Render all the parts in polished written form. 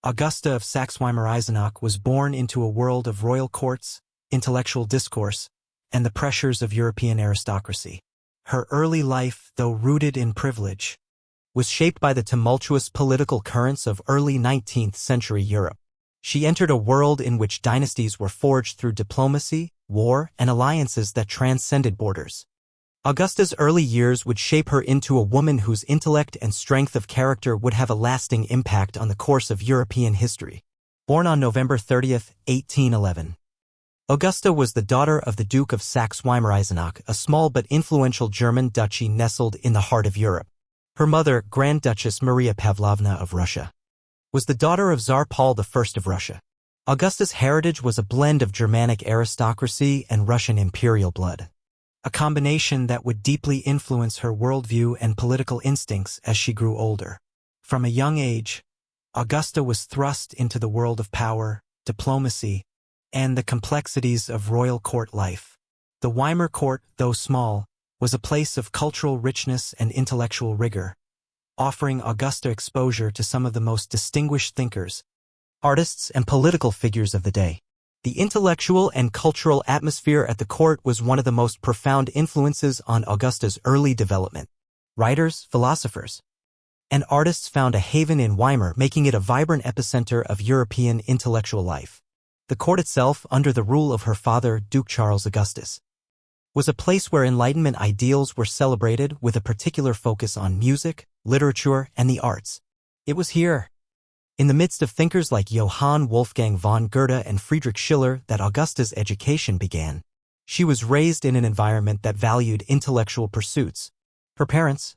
Augusta of Saxe-Weimar-Eisenach was born into a world of royal courts, intellectual discourse, and the pressures of European aristocracy. Her early life, though rooted in privilege, was shaped by the tumultuous political currents of early 19th century Europe. She entered a world in which dynasties were forged through diplomacy, war, and alliances that transcended borders. Augusta's early years would shape her into a woman whose intellect and strength of character would have a lasting impact on the course of European history. Born on November 30, 1811. Augusta was the daughter of the Duke of Saxe-Weimar-Eisenach, a small but influential German duchy nestled in the heart of Europe. Her mother, Grand Duchess Maria Pavlovna of Russia, was the daughter of Tsar Paul I of Russia. Augusta's heritage was a blend of Germanic aristocracy and Russian imperial blood, a combination that would deeply influence her worldview and political instincts as she grew older. From a young age, Augusta was thrust into the world of power, diplomacy, and the complexities of royal court life. The Weimar court, though small, was a place of cultural richness and intellectual rigor, offering Augusta exposure to some of the most distinguished thinkers, artists, and political figures of the day. The intellectual and cultural atmosphere at the court was one of the most profound influences on Augusta's early development. Writers, philosophers, and artists found a haven in Weimar, making it a vibrant epicenter of European intellectual life. The court itself, under the rule of her father, Duke Charles Augustus, was a place where Enlightenment ideals were celebrated with a particular focus on music, literature, and the arts. It was here, in the midst of thinkers like Johann Wolfgang von Goethe and Friedrich Schiller, that Augusta's education began. She was raised in an environment that valued intellectual pursuits. Her parents,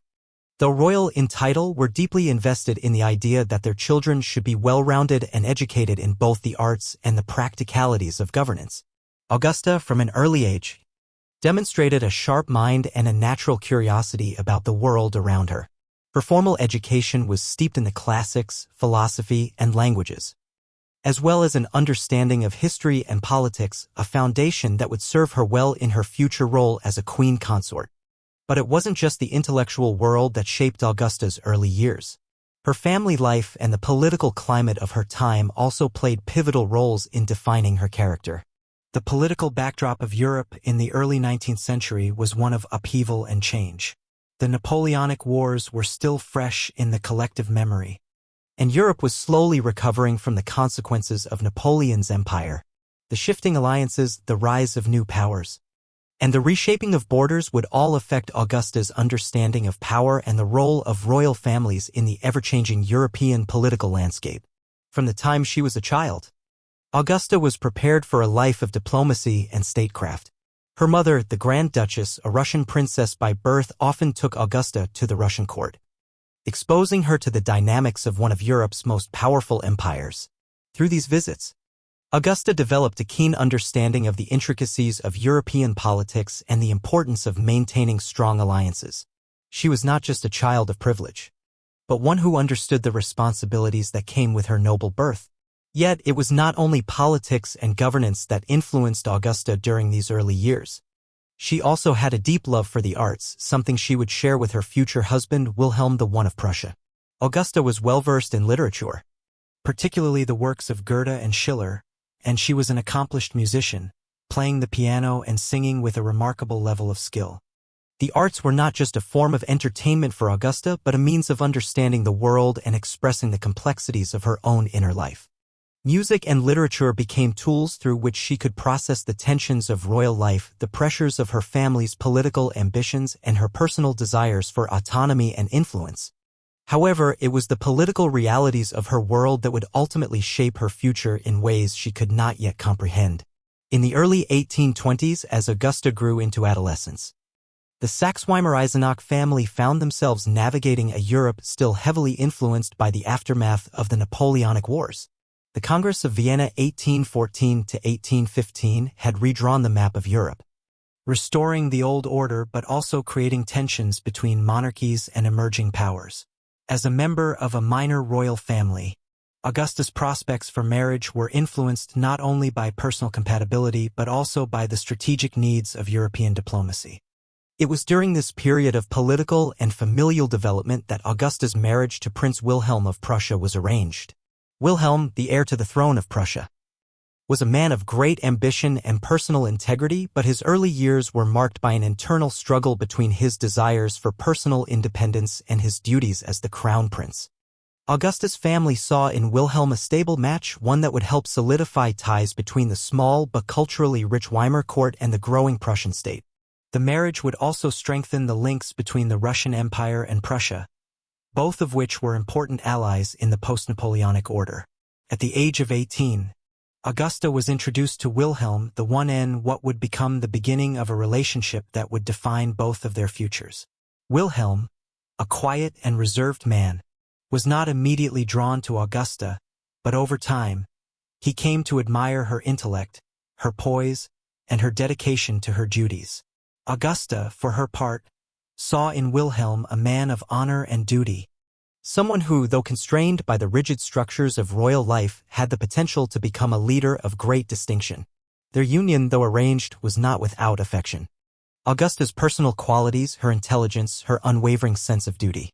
though royal in title, were deeply invested in the idea that their children should be well-rounded and educated in both the arts and the practicalities of governance. Augusta, from an early age, demonstrated a sharp mind and a natural curiosity about the world around her. Her formal education was steeped in the classics, philosophy, and languages, as well as an understanding of history and politics, a foundation that would serve her well in her future role as a queen consort. But it wasn't just the intellectual world that shaped Augusta's early years. Her family life and the political climate of her time also played pivotal roles in defining her character. The political backdrop of Europe in the early 19th century was one of upheaval and change. The Napoleonic Wars were still fresh in the collective memory, and Europe was slowly recovering from the consequences of Napoleon's empire. The shifting alliances, the rise of new powers, and the reshaping of borders would all affect Augusta's understanding of power and the role of royal families in the ever-changing European political landscape. From the time she was a child, Augusta was prepared for a life of diplomacy and statecraft. Her mother, the Grand Duchess, a Russian princess by birth, often took Augusta to the Russian court, exposing her to the dynamics of one of Europe's most powerful empires. Through these visits, Augusta developed a keen understanding of the intricacies of European politics and the importance of maintaining strong alliances. She was not just a child of privilege, but one who understood the responsibilities that came with her noble birth. Yet it was not only politics and governance that influenced Augusta during these early years. She also had a deep love for the arts, something she would share with her future husband, Wilhelm I of Prussia. Augusta was well-versed in literature, particularly the works of Goethe and Schiller, and she was an accomplished musician, playing the piano and singing with a remarkable level of skill. The arts were not just a form of entertainment for Augusta, but a means of understanding the world and expressing the complexities of her own inner life. Music and literature became tools through which she could process the tensions of royal life, the pressures of her family's political ambitions, and her personal desires for autonomy and influence. However, it was the political realities of her world that would ultimately shape her future in ways she could not yet comprehend. In the early 1820s, as Augusta grew into adolescence, the Saxe-Weimar-Eisenach family found themselves navigating a Europe still heavily influenced by the aftermath of the Napoleonic Wars. The Congress of Vienna 1814 to 1815 had redrawn the map of Europe, restoring the old order but also creating tensions between monarchies and emerging powers. As a member of a minor royal family, Augusta's prospects for marriage were influenced not only by personal compatibility but also by the strategic needs of European diplomacy. It was during this period of political and familial development that Augusta's marriage to Prince Wilhelm of Prussia was arranged. Wilhelm, the heir to the throne of Prussia, was a man of great ambition and personal integrity, but his early years were marked by an internal struggle between his desires for personal independence and his duties as the crown prince. Augusta's family saw in Wilhelm a stable match, one that would help solidify ties between the small but culturally rich Weimar court and the growing Prussian state. The marriage would also strengthen the links between the Russian Empire and Prussia, both of which were important allies in the post-Napoleonic order. At the age of 18, Augusta was introduced to Wilhelm, the one in what would become the beginning of a relationship that would define both of their futures. Wilhelm, a quiet and reserved man, was not immediately drawn to Augusta, but over time, he came to admire her intellect, her poise, and her dedication to her duties. Augusta, for her part, saw in Wilhelm a man of honor and duty, someone who, though constrained by the rigid structures of royal life, had the potential to become a leader of great distinction. Their union, though arranged, was not without affection. Augusta's personal qualities, her intelligence, her unwavering sense of duty,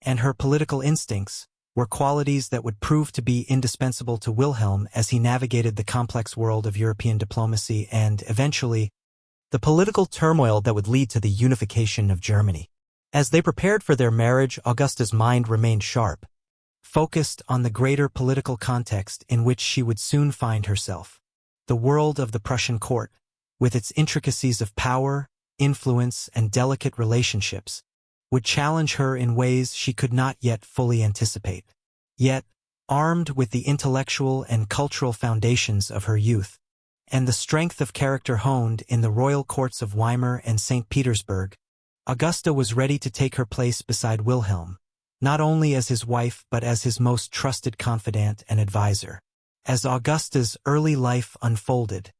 and her political instincts were qualities that would prove to be indispensable to Wilhelm as he navigated the complex world of European diplomacy and, eventually, the political turmoil that would lead to the unification of Germany. As they prepared for their marriage, Augusta's mind remained sharp, focused on the greater political context in which she would soon find herself. The world of the Prussian court, with its intricacies of power, influence, and delicate relationships, would challenge her in ways she could not yet fully anticipate. Yet, armed with the intellectual and cultural foundations of her youth, and the strength of character honed in the royal courts of Weimar and St. Petersburg, Augusta was ready to take her place beside Wilhelm, not only as his wife but as his most trusted confidant and advisor. As Augusta's early life unfolded,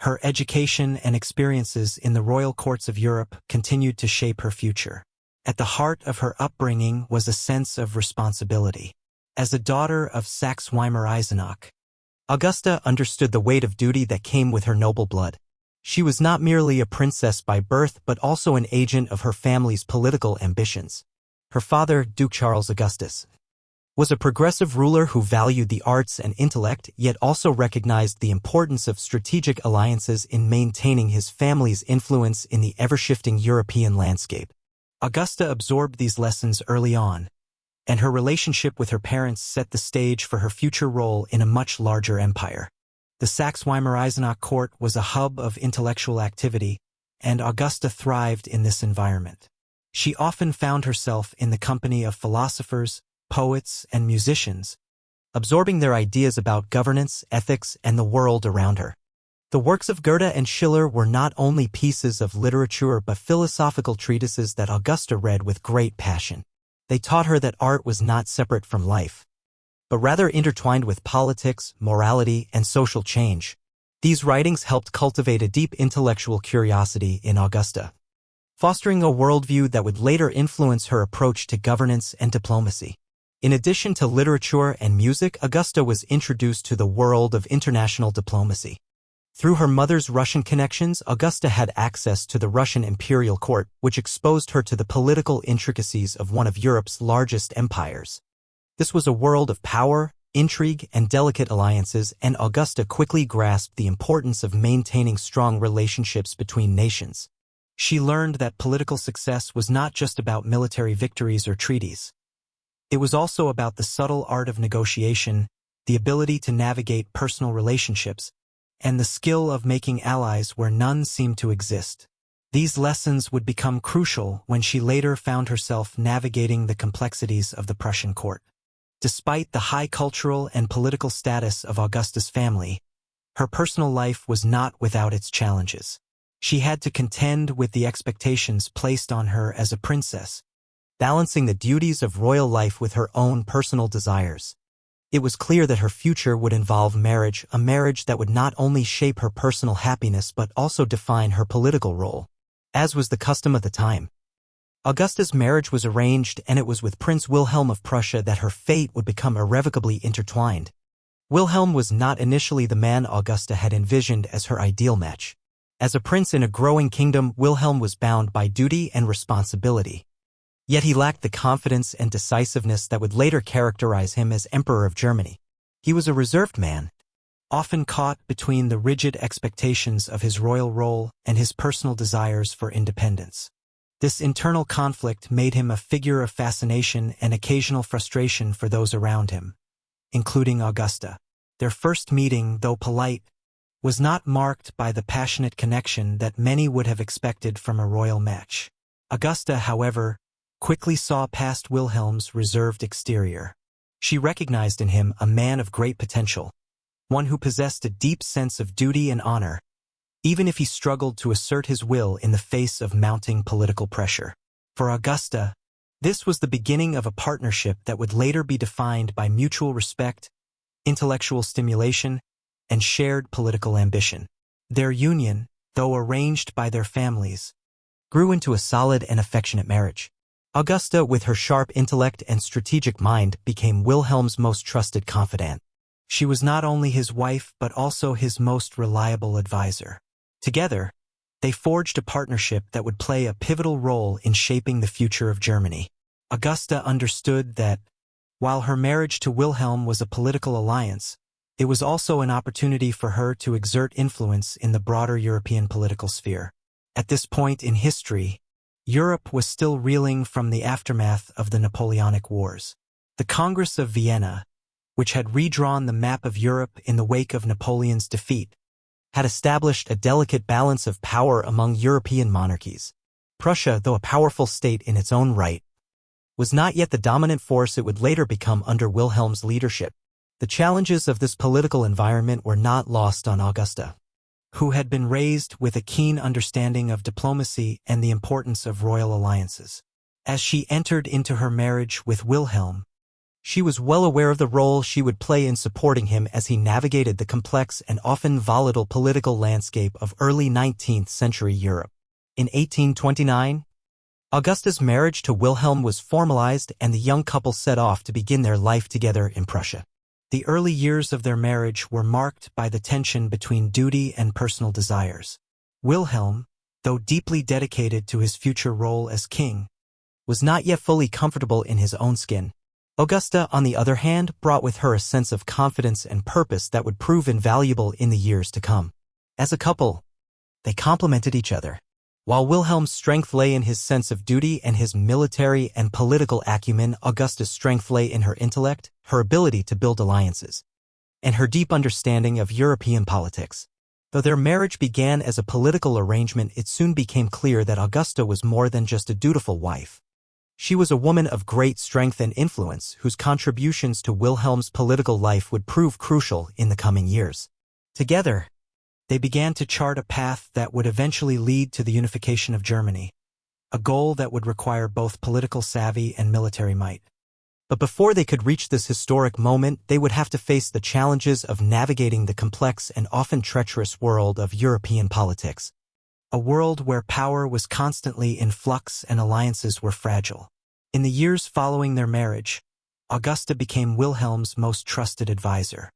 her education and experiences in the royal courts of Europe continued to shape her future. At the heart of her upbringing was a sense of responsibility. As a daughter of Saxe-Weimar-Eisenach, Augusta understood the weight of duty that came with her noble blood. She was not merely a princess by birth but also an agent of her family's political ambitions. Her father, Duke Charles Augustus, was a progressive ruler who valued the arts and intellect, yet also recognized the importance of strategic alliances in maintaining his family's influence in the ever-shifting European landscape. Augusta absorbed these lessons early on, and her relationship with her parents set the stage for her future role in a much larger empire. The Saxe-Weimar-Eisenach court was a hub of intellectual activity, and Augusta thrived in this environment. She often found herself in the company of philosophers, poets, and musicians, absorbing their ideas about governance, ethics, and the world around her. The works of Goethe and Schiller were not only pieces of literature but philosophical treatises that Augusta read with great passion. They taught her that art was not separate from life, but rather intertwined with politics, morality, and social change. These writings helped cultivate a deep intellectual curiosity in Augusta, fostering a worldview that would later influence her approach to governance and diplomacy. In addition to literature and music, Augusta was introduced to the world of international diplomacy. Through her mother's Russian connections, Augusta had access to the Russian imperial court, which exposed her to the political intricacies of one of Europe's largest empires. This was a world of power, intrigue, and delicate alliances, and Augusta quickly grasped the importance of maintaining strong relationships between nations. She learned that political success was not just about military victories or treaties. It was also about the subtle art of negotiation, the ability to navigate personal relationships, and the skill of making allies where none seemed to exist. These lessons would become crucial when she later found herself navigating the complexities of the Prussian court. Despite the high cultural and political status of Augusta's family, her personal life was not without its challenges. She had to contend with the expectations placed on her as a princess, balancing the duties of royal life with her own personal desires. It was clear that her future would involve marriage, a marriage that would not only shape her personal happiness but also define her political role, as was the custom of the time. Augusta's marriage was arranged, and it was with Prince Wilhelm of Prussia that her fate would become irrevocably intertwined. Wilhelm was not initially the man Augusta had envisioned as her ideal match. As a prince in a growing kingdom, Wilhelm was bound by duty and responsibility. Yet he lacked the confidence and decisiveness that would later characterize him as Emperor of Germany. He was a reserved man, often caught between the rigid expectations of his royal role and his personal desires for independence. This internal conflict made him a figure of fascination and occasional frustration for those around him, including Augusta. Their first meeting, though polite, was not marked by the passionate connection that many would have expected from a royal match. Augusta, however, quickly saw past Wilhelm's reserved exterior. She recognized in him a man of great potential, one who possessed a deep sense of duty and honor, even if he struggled to assert his will in the face of mounting political pressure. For Augusta, this was the beginning of a partnership that would later be defined by mutual respect, intellectual stimulation, and shared political ambition. Their union, though arranged by their families, grew into a solid and affectionate marriage. Augusta, with her sharp intellect and strategic mind, became Wilhelm's most trusted confidant. She was not only his wife but also his most reliable advisor. Together, they forged a partnership that would play a pivotal role in shaping the future of Germany. Augusta understood that, while her marriage to Wilhelm was a political alliance, it was also an opportunity for her to exert influence in the broader European political sphere. At this point in history, Europe was still reeling from the aftermath of the Napoleonic Wars. The Congress of Vienna, which had redrawn the map of Europe in the wake of Napoleon's defeat, had established a delicate balance of power among European monarchies. Prussia, though a powerful state in its own right, was not yet the dominant force it would later become under Wilhelm's leadership. The challenges of this political environment were not lost on Augusta, who had been raised with a keen understanding of diplomacy and the importance of royal alliances. As she entered into her marriage with Wilhelm, she was well aware of the role she would play in supporting him as he navigated the complex and often volatile political landscape of early 19th century Europe. In 1829, Augusta's marriage to Wilhelm was formalized and the young couple set off to begin their life together in Prussia. The early years of their marriage were marked by the tension between duty and personal desires. Wilhelm, though deeply dedicated to his future role as king, was not yet fully comfortable in his own skin. Augusta, on the other hand, brought with her a sense of confidence and purpose that would prove invaluable in the years to come. As a couple, they complemented each other. While Wilhelm's strength lay in his sense of duty and his military and political acumen, Augusta's strength lay in her intellect, her ability to build alliances, and her deep understanding of European politics. Though their marriage began as a political arrangement, it soon became clear that Augusta was more than just a dutiful wife. She was a woman of great strength and influence whose contributions to Wilhelm's political life would prove crucial in the coming years. Together, they began to chart a path that would eventually lead to the unification of Germany, a goal that would require both political savvy and military might. But before they could reach this historic moment, they would have to face the challenges of navigating the complex and often treacherous world of European politics, a world where power was constantly in flux and alliances were fragile. In the years following their marriage, Augusta became Wilhelm's most trusted advisor.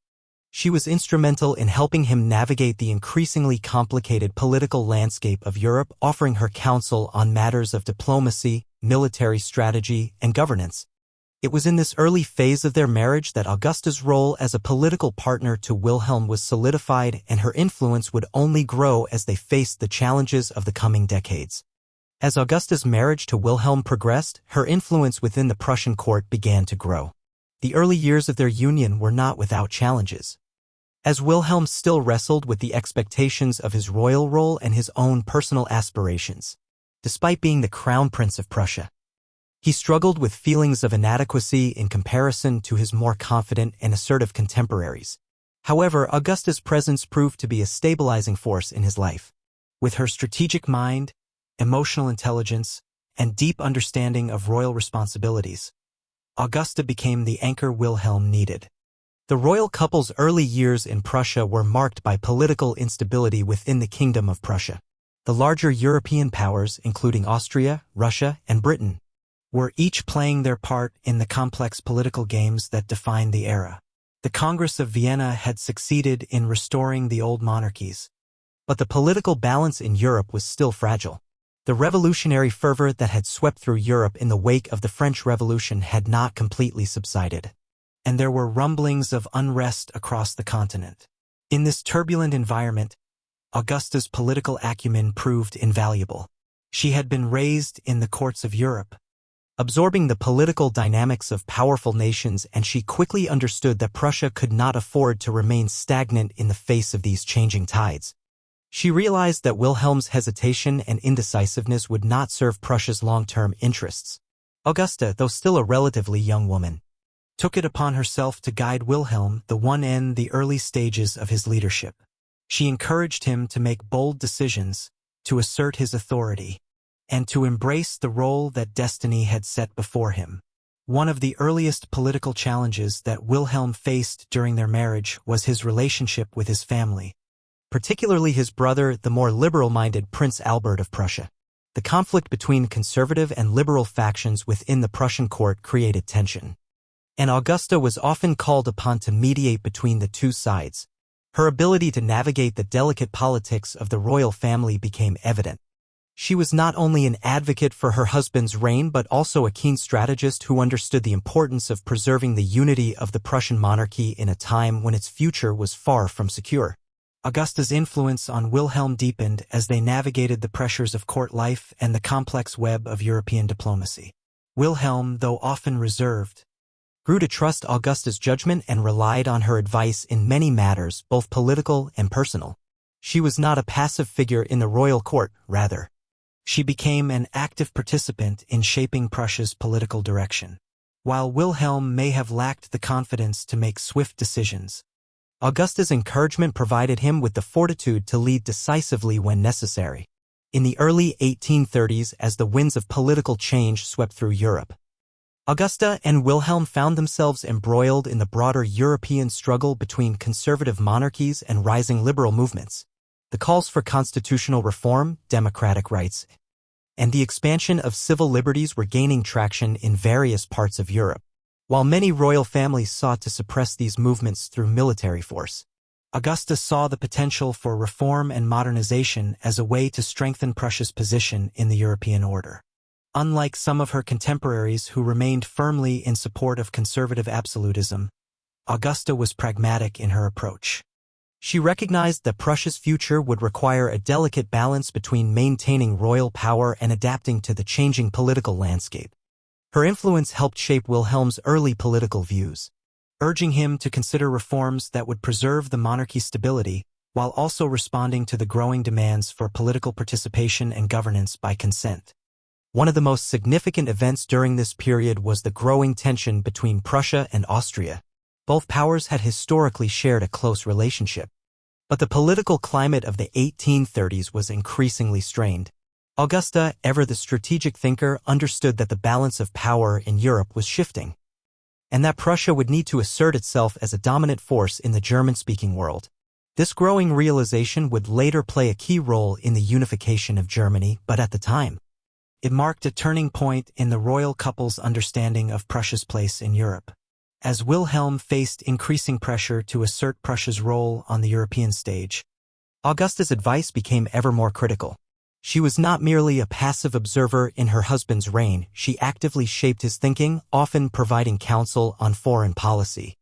She was instrumental in helping him navigate the increasingly complicated political landscape of Europe, offering her counsel on matters of diplomacy, military strategy, and governance. It was in this early phase of their marriage that Augusta's role as a political partner to Wilhelm was solidified, and her influence would only grow as they faced the challenges of the coming decades. As Augusta's marriage to Wilhelm progressed, her influence within the Prussian court began to grow. The early years of their union were not without challenges, as Wilhelm still wrestled with the expectations of his royal role and his own personal aspirations. Despite being the crown prince of Prussia, he struggled with feelings of inadequacy in comparison to his more confident and assertive contemporaries. However, Augusta's presence proved to be a stabilizing force in his life. With her strategic mind, emotional intelligence, and deep understanding of royal responsibilities, Augusta became the anchor Wilhelm needed. The royal couple's early years in Prussia were marked by political instability within the Kingdom of Prussia. The larger European powers, including Austria, Russia, and Britain, were each playing their part in the complex political games that defined the era. The Congress of Vienna had succeeded in restoring the old monarchies, but the political balance in Europe was still fragile. The revolutionary fervor that had swept through Europe in the wake of the French Revolution had not completely subsided, and there were rumblings of unrest across the continent. In this turbulent environment, Augusta's political acumen proved invaluable. She had been raised in the courts of Europe, absorbing the political dynamics of powerful nations, and she quickly understood that Prussia could not afford to remain stagnant in the face of these changing tides. She realized that Wilhelm's hesitation and indecisiveness would not serve Prussia's long-term interests. Augusta, though still a relatively young woman, took it upon herself to guide Wilhelm in the early stages of his leadership. She encouraged him to make bold decisions, to assert his authority, and to embrace the role that destiny had set before him. One of the earliest political challenges that Wilhelm faced during their marriage was his relationship with his family, particularly his brother, the more liberal-minded Prince Albert of Prussia. The conflict between conservative and liberal factions within the Prussian court created tension, and Augusta was often called upon to mediate between the two sides. Her ability to navigate the delicate politics of the royal family became evident. She was not only an advocate for her husband's reign but also a keen strategist who understood the importance of preserving the unity of the Prussian monarchy in a time when its future was far from secure. Augusta's influence on Wilhelm deepened as they navigated the pressures of court life and the complex web of European diplomacy. Wilhelm, though often reserved, grew to trust Augusta's judgment and relied on her advice in many matters, both political and personal. She was not a passive figure in the royal court, rather, she became an active participant in shaping Prussia's political direction. While Wilhelm may have lacked the confidence to make swift decisions, Augusta's encouragement provided him with the fortitude to lead decisively when necessary. In the early 1830s, as the winds of political change swept through Europe, Augusta and Wilhelm found themselves embroiled in the broader European struggle between conservative monarchies and rising liberal movements. The calls for constitutional reform, democratic rights, and the expansion of civil liberties were gaining traction in various parts of Europe. While many royal families sought to suppress these movements through military force, Augusta saw the potential for reform and modernization as a way to strengthen Prussia's position in the European order. Unlike some of her contemporaries who remained firmly in support of conservative absolutism, Augusta was pragmatic in her approach. She recognized that Prussia's future would require a delicate balance between maintaining royal power and adapting to the changing political landscape. Her influence helped shape Wilhelm's early political views, urging him to consider reforms that would preserve the monarchy's stability while also responding to the growing demands for political participation and governance by consent. One of the most significant events during this period was the growing tension between Prussia and Austria. Both powers had historically shared a close relationship, but the political climate of the 1830s was increasingly strained. Augusta, ever the strategic thinker, understood that the balance of power in Europe was shifting, and that Prussia would need to assert itself as a dominant force in the German-speaking world. This growing realization would later play a key role in the unification of Germany, but at the time, it marked a turning point in the royal couple's understanding of Prussia's place in Europe. As Wilhelm faced increasing pressure to assert Prussia's role on the European stage, Augusta's advice became ever more critical. She was not merely a passive observer in her husband's reign, she actively shaped his thinking, often providing counsel on foreign policy,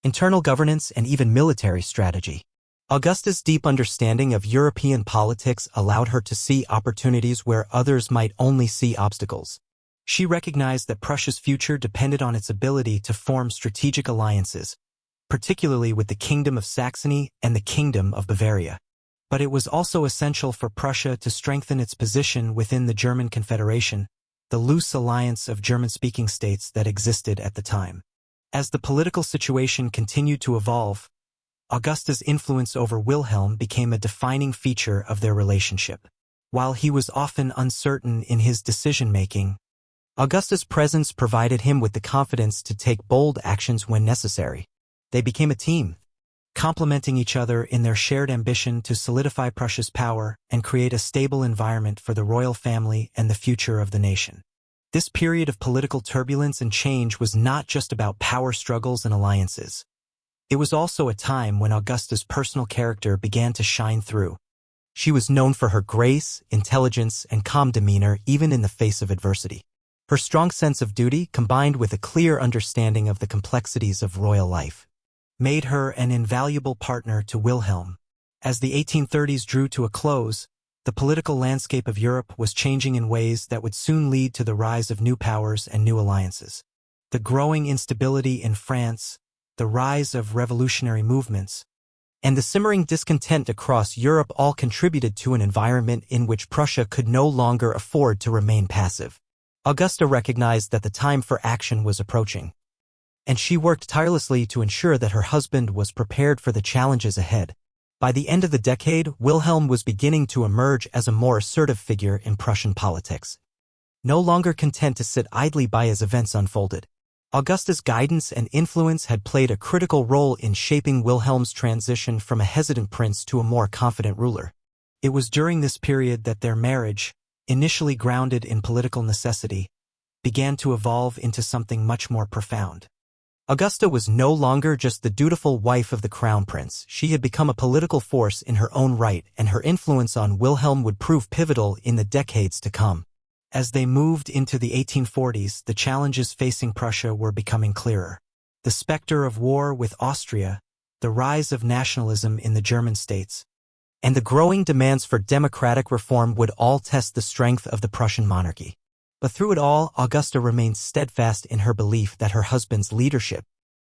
internal governance, and even military strategy. Augusta's deep understanding of European politics allowed her to see opportunities where others might only see obstacles. She recognized that Prussia's future depended on its ability to form strategic alliances, particularly with the Kingdom of Saxony and the Kingdom of Bavaria. But it was also essential for Prussia to strengthen its position within the German Confederation, the loose alliance of German-speaking states that existed at the time. As the political situation continued to evolve, Augusta's influence over Wilhelm became a defining feature of their relationship. While he was often uncertain in his decision-making, Augusta's presence provided him with the confidence to take bold actions when necessary. They became a team, complementing each other in their shared ambition to solidify Prussia's power and create a stable environment for the royal family and the future of the nation. This period of political turbulence and change was not just about power struggles and alliances. It was also a time when Augusta's personal character began to shine through. She was known for her grace, intelligence, and calm demeanor even in the face of adversity. Her strong sense of duty, combined with a clear understanding of the complexities of royal life, made her an invaluable partner to Wilhelm. As the 1830s drew to a close, the political landscape of Europe was changing in ways that would soon lead to the rise of new powers and new alliances. The growing instability in France, the rise of revolutionary movements, and the simmering discontent across Europe all contributed to an environment in which Prussia could no longer afford to remain passive. Augusta recognized that the time for action was approaching, and she worked tirelessly to ensure that her husband was prepared for the challenges ahead. By the end of the decade, Wilhelm was beginning to emerge as a more assertive figure in Prussian politics. No longer content to sit idly by as events unfolded, Augusta's guidance and influence had played a critical role in shaping Wilhelm's transition from a hesitant prince to a more confident ruler. It was during this period that their marriage, initially grounded in political necessity, began to evolve into something much more profound. Augusta was no longer just the dutiful wife of the crown prince. She had become a political force in her own right, and her influence on Wilhelm would prove pivotal in the decades to come. As they moved into the 1840s, the challenges facing Prussia were becoming clearer. The specter of war with Austria, the rise of nationalism in the German states, and the growing demands for democratic reform would all test the strength of the Prussian monarchy. But through it all, Augusta remained steadfast in her belief that her husband's leadership,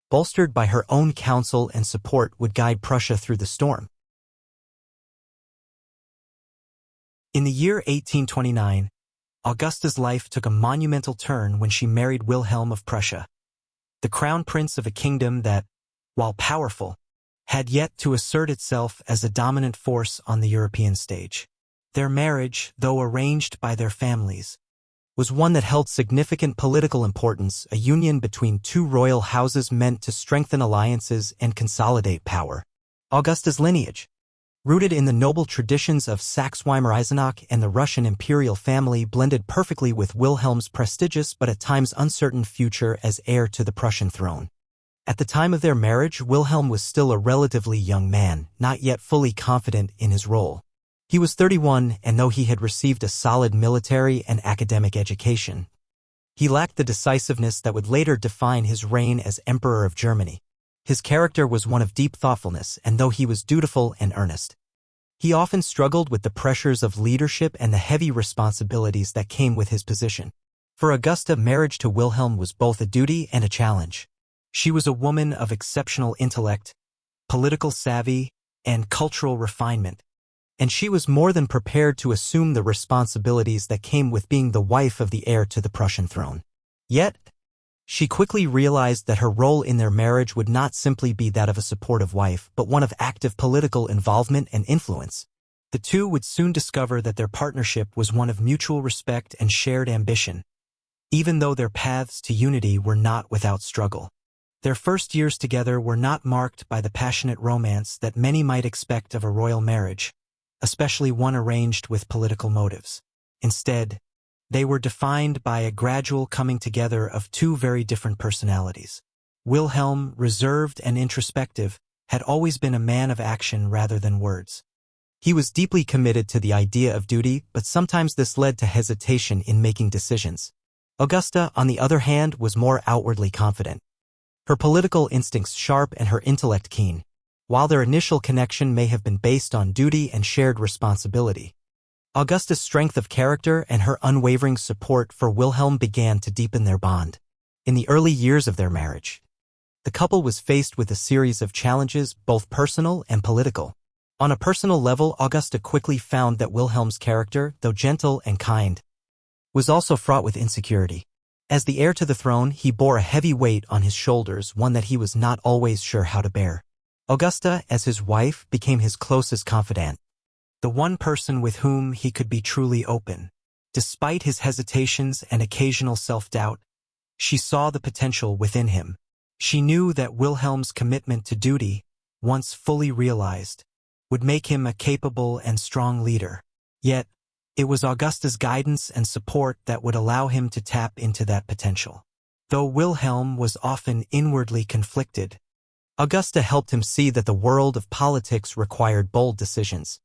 bolstered by her own counsel and support, would guide Prussia through the storm. In the year 1829, Augusta's life took a monumental turn when she married Wilhelm of Prussia, the crown prince of a kingdom that, while powerful, had yet to assert itself as a dominant force on the European stage. Their marriage, though arranged by their families, was one that held significant political importance, a union between two royal houses meant to strengthen alliances and consolidate power. Augusta's lineage, rooted in the noble traditions of Saxe-Weimar-Eisenach and the Russian imperial family, blended perfectly with Wilhelm's prestigious but at times uncertain future as heir to the Prussian throne. At the time of their marriage, Wilhelm was still a relatively young man, not yet fully confident in his role. He was 31, and though he had received a solid military and academic education, he lacked the decisiveness that would later define his reign as Emperor of Germany. His character was one of deep thoughtfulness, and though he was dutiful and earnest, he often struggled with the pressures of leadership and the heavy responsibilities that came with his position. For Augusta, marriage to Wilhelm was both a duty and a challenge. She was a woman of exceptional intellect, political savvy, and cultural refinement, and she was more than prepared to assume the responsibilities that came with being the wife of the heir to the Prussian throne. Yet, she quickly realized that her role in their marriage would not simply be that of a supportive wife, but one of active political involvement and influence. The two would soon discover that their partnership was one of mutual respect and shared ambition, even though their paths to unity were not without struggle. Their first years together were not marked by the passionate romance that many might expect of a royal marriage, especially one arranged with political motives. Instead, they were defined by a gradual coming together of two very different personalities. Wilhelm, reserved and introspective, had always been a man of action rather than words. He was deeply committed to the idea of duty, but sometimes this led to hesitation in making decisions. Augusta, on the other hand, was more outwardly confident, her political instincts sharp and her intellect keen. While their initial connection may have been based on duty and shared responsibility, Augusta's strength of character and her unwavering support for Wilhelm began to deepen their bond. In the early years of their marriage, the couple was faced with a series of challenges, both personal and political. On a personal level, Augusta quickly found that Wilhelm's character, though gentle and kind, was also fraught with insecurity. As the heir to the throne, he bore a heavy weight on his shoulders, one that he was not always sure how to bear. Augusta, as his wife, became his closest confidant, the one person with whom he could be truly open. Despite his hesitations and occasional self-doubt, she saw the potential within him. She knew that Wilhelm's commitment to duty, once fully realized, would make him a capable and strong leader. Yet, it was Augusta's guidance and support that would allow him to tap into that potential. Though Wilhelm was often inwardly conflicted, Augusta helped him see that the world of politics required bold decisions.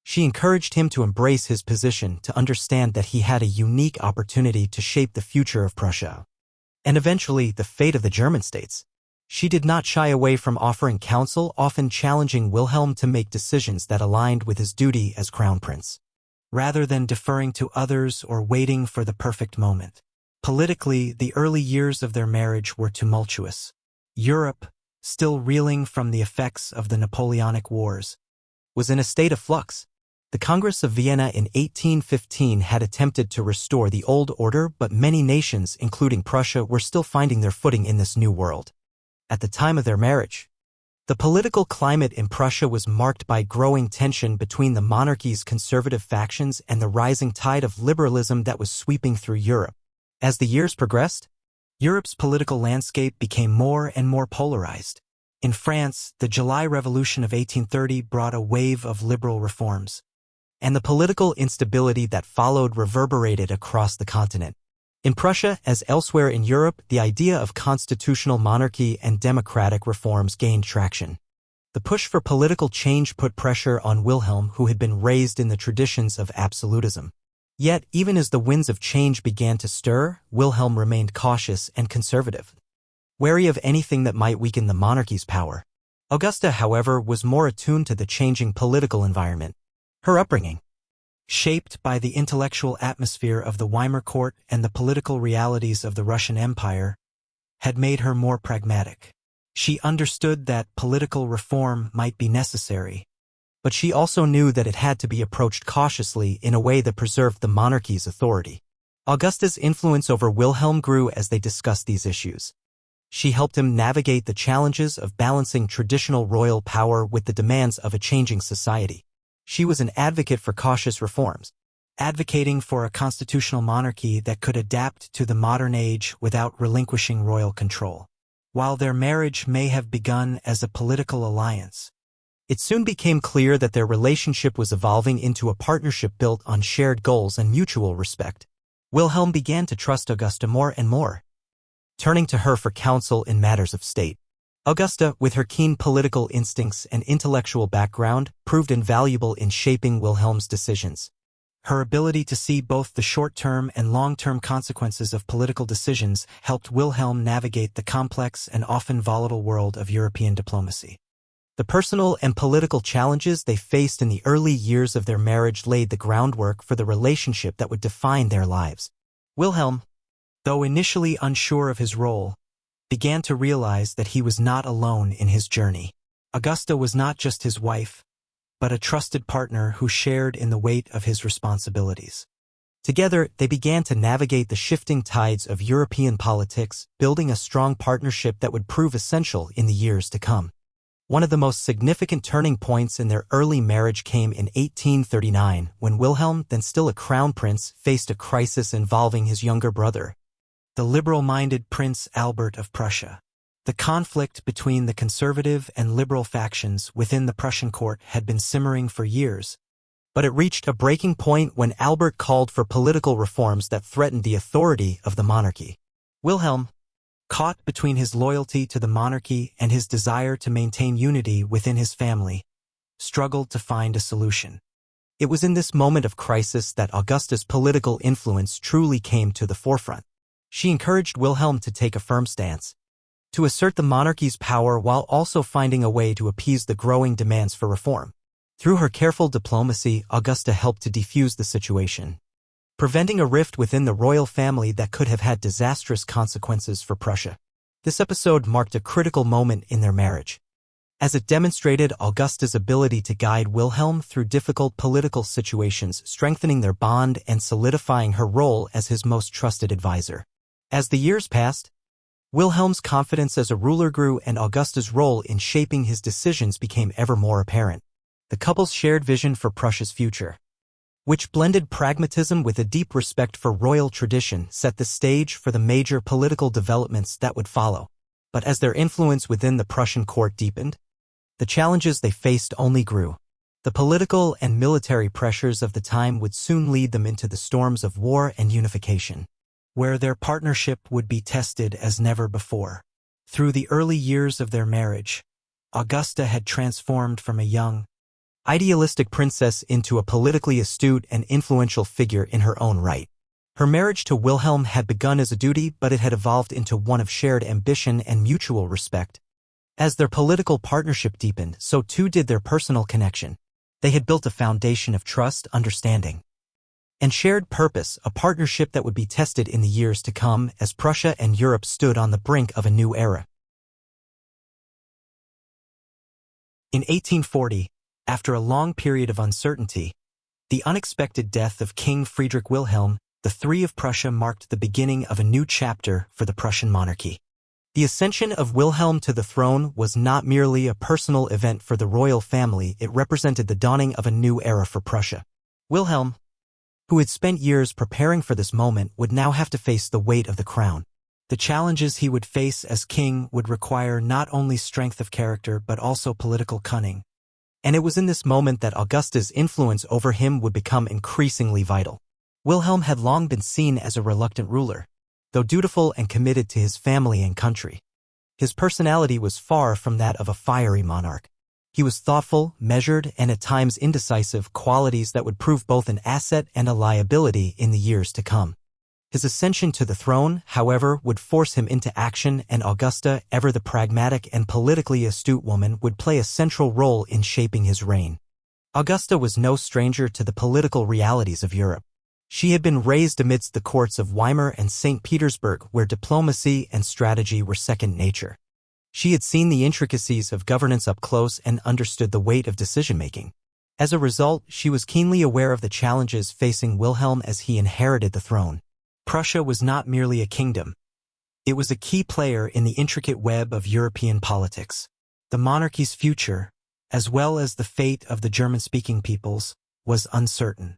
She encouraged him to embrace his position, to understand that he had a unique opportunity to shape the future of Prussia, and eventually the fate of the German states. She did not shy away from offering counsel, often challenging Wilhelm to make decisions that aligned with his duty as crown prince, rather than deferring to others or waiting for the perfect moment. Politically, the early years of their marriage were tumultuous. Europe, still reeling from the effects of the Napoleonic Wars, was in a state of flux. The Congress of Vienna in 1815 had attempted to restore the old order, but many nations, including Prussia, were still finding their footing in this new world. At the time of their marriage, the political climate in Prussia was marked by growing tension between the monarchy's conservative factions and the rising tide of liberalism that was sweeping through Europe. As the years progressed, Europe's political landscape became more and more polarized. In France, the July Revolution of 1830 brought a wave of liberal reforms, and the political instability that followed reverberated across the continent. In Prussia, as elsewhere in Europe, the idea of constitutional monarchy and democratic reforms gained traction. The push for political change put pressure on Wilhelm, who had been raised in the traditions of absolutism. Yet, even as the winds of change began to stir, Wilhelm remained cautious and conservative, wary of anything that might weaken the monarchy's power. Augusta, however, was more attuned to the changing political environment. Her upbringing, shaped by the intellectual atmosphere of the Weimar court and the political realities of the Russian Empire, had made her more pragmatic. She understood that political reform might be necessary, but she also knew that it had to be approached cautiously in a way that preserved the monarchy's authority. Augusta's influence over Wilhelm grew as they discussed these issues. She helped him navigate the challenges of balancing traditional royal power with the demands of a changing society. She was an advocate for cautious reforms, advocating for a constitutional monarchy that could adapt to the modern age without relinquishing royal control. While their marriage may have begun as a political alliance, it soon became clear that their relationship was evolving into a partnership built on shared goals and mutual respect. Wilhelm began to trust Augusta more and more, turning to her for counsel in matters of state. Augusta, with her keen political instincts and intellectual background, proved invaluable in shaping Wilhelm's decisions. Her ability to see both the short-term and long-term consequences of political decisions helped Wilhelm navigate the complex and often volatile world of European diplomacy. The personal and political challenges they faced in the early years of their marriage laid the groundwork for the relationship that would define their lives. Wilhelm, though initially unsure of his role, began to realize that he was not alone in his journey. Augusta was not just his wife, but a trusted partner who shared in the weight of his responsibilities. Together, they began to navigate the shifting tides of European politics, building a strong partnership that would prove essential in the years to come. One of the most significant turning points in their early marriage came in 1839, when Wilhelm, then still a crown prince, faced a crisis involving his younger brother, the liberal-minded Prince Albert of Prussia. The conflict between the conservative and liberal factions within the Prussian court had been simmering for years, but it reached a breaking point when Albert called for political reforms that threatened the authority of the monarchy. Wilhelm, caught between his loyalty to the monarchy and his desire to maintain unity within his family, struggled to find a solution. It was in this moment of crisis that Augusta's political influence truly came to the forefront. She encouraged Wilhelm to take a firm stance, to assert the monarchy's power while also finding a way to appease the growing demands for reform. Through her careful diplomacy, Augusta helped to defuse the situation, preventing a rift within the royal family that could have had disastrous consequences for Prussia. This episode marked a critical moment in their marriage, as it demonstrated Augusta's ability to guide Wilhelm through difficult political situations, strengthening their bond and solidifying her role as his most trusted advisor. As the years passed, Wilhelm's confidence as a ruler grew and Augusta's role in shaping his decisions became ever more apparent. The couple's shared vision for Prussia's future, which blended pragmatism with a deep respect for royal tradition, set the stage for the major political developments that would follow. But as their influence within the Prussian court deepened, the challenges they faced only grew. The political and military pressures of the time would soon lead them into the storms of war and unification, where their partnership would be tested as never before. Through the early years of their marriage, Augusta had transformed from a young, idealistic princess into a politically astute and influential figure in her own right. Her marriage to Wilhelm had begun as a duty, but it had evolved into one of shared ambition and mutual respect. As their political partnership deepened, so too did their personal connection. They had built a foundation of trust, understanding, and shared purpose, a partnership that would be tested in the years to come as Prussia and Europe stood on the brink of a new era. In 1840, after a long period of uncertainty, the unexpected death of King Friedrich Wilhelm III of Prussia marked the beginning of a new chapter for the Prussian monarchy. The ascension of Wilhelm to the throne was not merely a personal event for the royal family, it represented the dawning of a new era for Prussia. Wilhelm, who had spent years preparing for this moment, would now have to face the weight of the crown. The challenges he would face as king would require not only strength of character but also political cunning. And it was in this moment that Augusta's influence over him would become increasingly vital. Wilhelm had long been seen as a reluctant ruler, though dutiful and committed to his family and country. His personality was far from that of a fiery monarch. He was thoughtful, measured, and at times indecisive, qualities that would prove both an asset and a liability in the years to come. His ascension to the throne, however, would force him into action, and Augusta, ever the pragmatic and politically astute woman, would play a central role in shaping his reign. Augusta was no stranger to the political realities of Europe. She had been raised amidst the courts of Weimar and St. Petersburg, where diplomacy and strategy were second nature. She had seen the intricacies of governance up close and understood the weight of decision-making. As a result, she was keenly aware of the challenges facing Wilhelm as he inherited the throne. Prussia was not merely a kingdom. It was a key player in the intricate web of European politics. The monarchy's future, as well as the fate of the German-speaking peoples, was uncertain.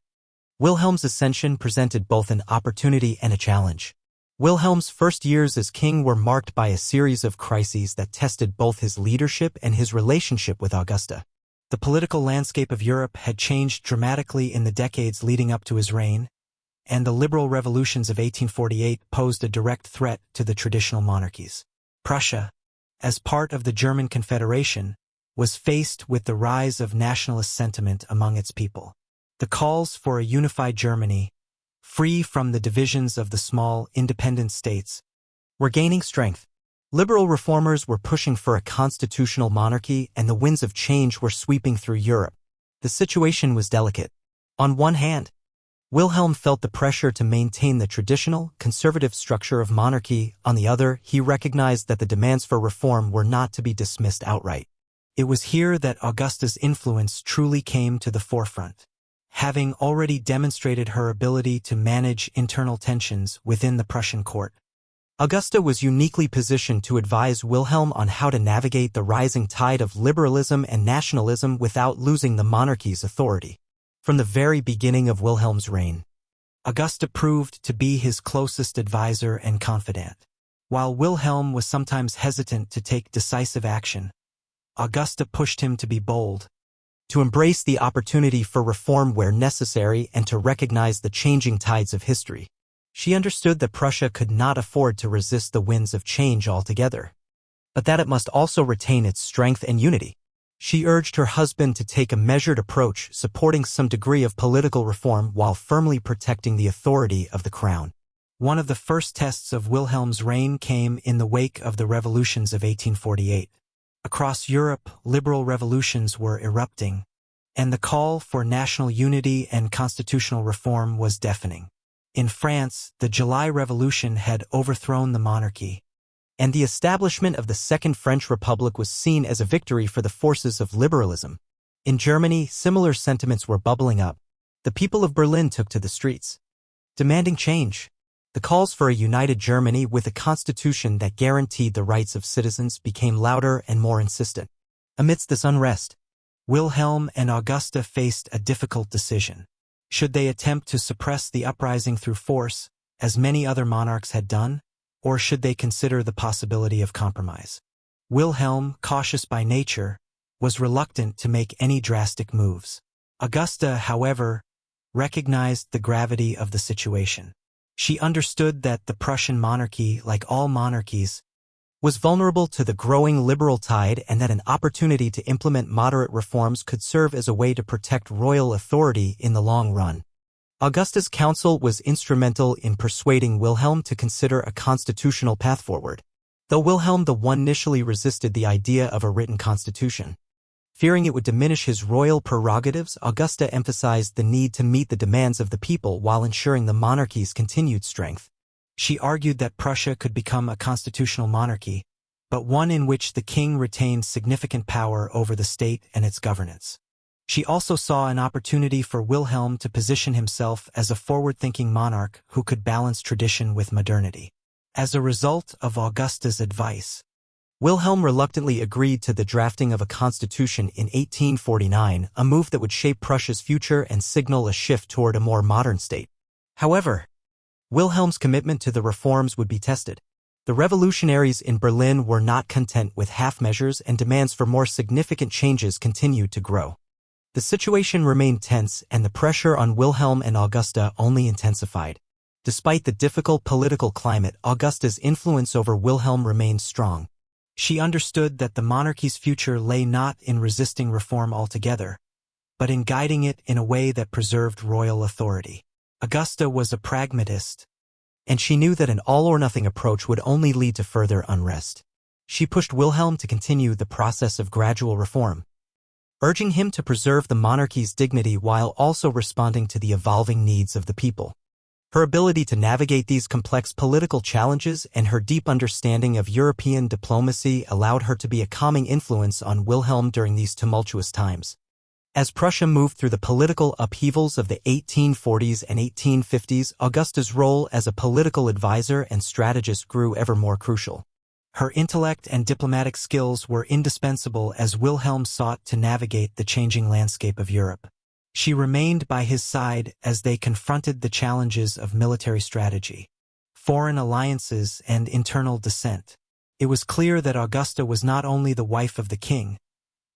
Wilhelm's ascension presented both an opportunity and a challenge. Wilhelm's first years as king were marked by a series of crises that tested both his leadership and his relationship with Augusta. The political landscape of Europe had changed dramatically in the decades leading up to his reign, and the liberal revolutions of 1848 posed a direct threat to the traditional monarchies. Prussia, as part of the German Confederation, was faced with the rise of nationalist sentiment among its people. The calls for a unified Germany, free from the divisions of the small, independent states, were gaining strength. Liberal reformers were pushing for a constitutional monarchy, and the winds of change were sweeping through Europe. The situation was delicate. On one hand, Wilhelm felt the pressure to maintain the traditional, conservative structure of monarchy. On the other, he recognized that the demands for reform were not to be dismissed outright. It was here that Augusta's influence truly came to the forefront. Having already demonstrated her ability to manage internal tensions within the Prussian court, Augusta was uniquely positioned to advise Wilhelm on how to navigate the rising tide of liberalism and nationalism without losing the monarchy's authority. From the very beginning of Wilhelm's reign, Augusta proved to be his closest advisor and confidant. While Wilhelm was sometimes hesitant to take decisive action, Augusta pushed him to be bold, to embrace the opportunity for reform where necessary, and to recognize the changing tides of history. She understood that Prussia could not afford to resist the winds of change altogether, but that it must also retain its strength and unity. She urged her husband to take a measured approach, supporting some degree of political reform while firmly protecting the authority of the crown. One of the first tests of Wilhelm's reign came in the wake of the revolutions of 1848. Across Europe, liberal revolutions were erupting, and the call for national unity and constitutional reform was deafening. In France, the July Revolution had overthrown the monarchy, and the establishment of the Second French Republic was seen as a victory for the forces of liberalism. In Germany, similar sentiments were bubbling up. The people of Berlin took to the streets, demanding change. The calls for a united Germany with a constitution that guaranteed the rights of citizens became louder and more insistent. Amidst this unrest, Wilhelm and Augusta faced a difficult decision. Should they attempt to suppress the uprising through force, as many other monarchs had done, or should they consider the possibility of compromise? Wilhelm, cautious by nature, was reluctant to make any drastic moves. Augusta, however, recognized the gravity of the situation. She understood that the Prussian monarchy, like all monarchies, was vulnerable to the growing liberal tide and that an opportunity to implement moderate reforms could serve as a way to protect royal authority in the long run. Augusta's counsel was instrumental in persuading Wilhelm to consider a constitutional path forward, though Wilhelm I initially resisted the idea of a written constitution. Fearing it would diminish his royal prerogatives, Augusta emphasized the need to meet the demands of the people while ensuring the monarchy's continued strength. She argued that Prussia could become a constitutional monarchy, but one in which the king retained significant power over the state and its governance. She also saw an opportunity for Wilhelm to position himself as a forward-thinking monarch who could balance tradition with modernity. As a result of Augusta's advice, Wilhelm reluctantly agreed to the drafting of a constitution in 1849, a move that would shape Prussia's future and signal a shift toward a more modern state. However, Wilhelm's commitment to the reforms would be tested. The revolutionaries in Berlin were not content with half measures, and demands for more significant changes continued to grow. The situation remained tense, and the pressure on Wilhelm and Augusta only intensified. Despite the difficult political climate, Augusta's influence over Wilhelm remained strong. She understood that the monarchy's future lay not in resisting reform altogether, but in guiding it in a way that preserved royal authority. Augusta was a pragmatist, and she knew that an all-or-nothing approach would only lead to further unrest. She pushed Wilhelm to continue the process of gradual reform, urging him to preserve the monarchy's dignity while also responding to the evolving needs of the people. Her ability to navigate these complex political challenges and her deep understanding of European diplomacy allowed her to be a calming influence on Wilhelm during these tumultuous times. As Prussia moved through the political upheavals of the 1840s and 1850s, Augusta's role as a political advisor and strategist grew ever more crucial. Her intellect and diplomatic skills were indispensable as Wilhelm sought to navigate the changing landscape of Europe. She remained by his side as they confronted the challenges of military strategy, foreign alliances, and internal dissent. It was clear that Augusta was not only the wife of the king,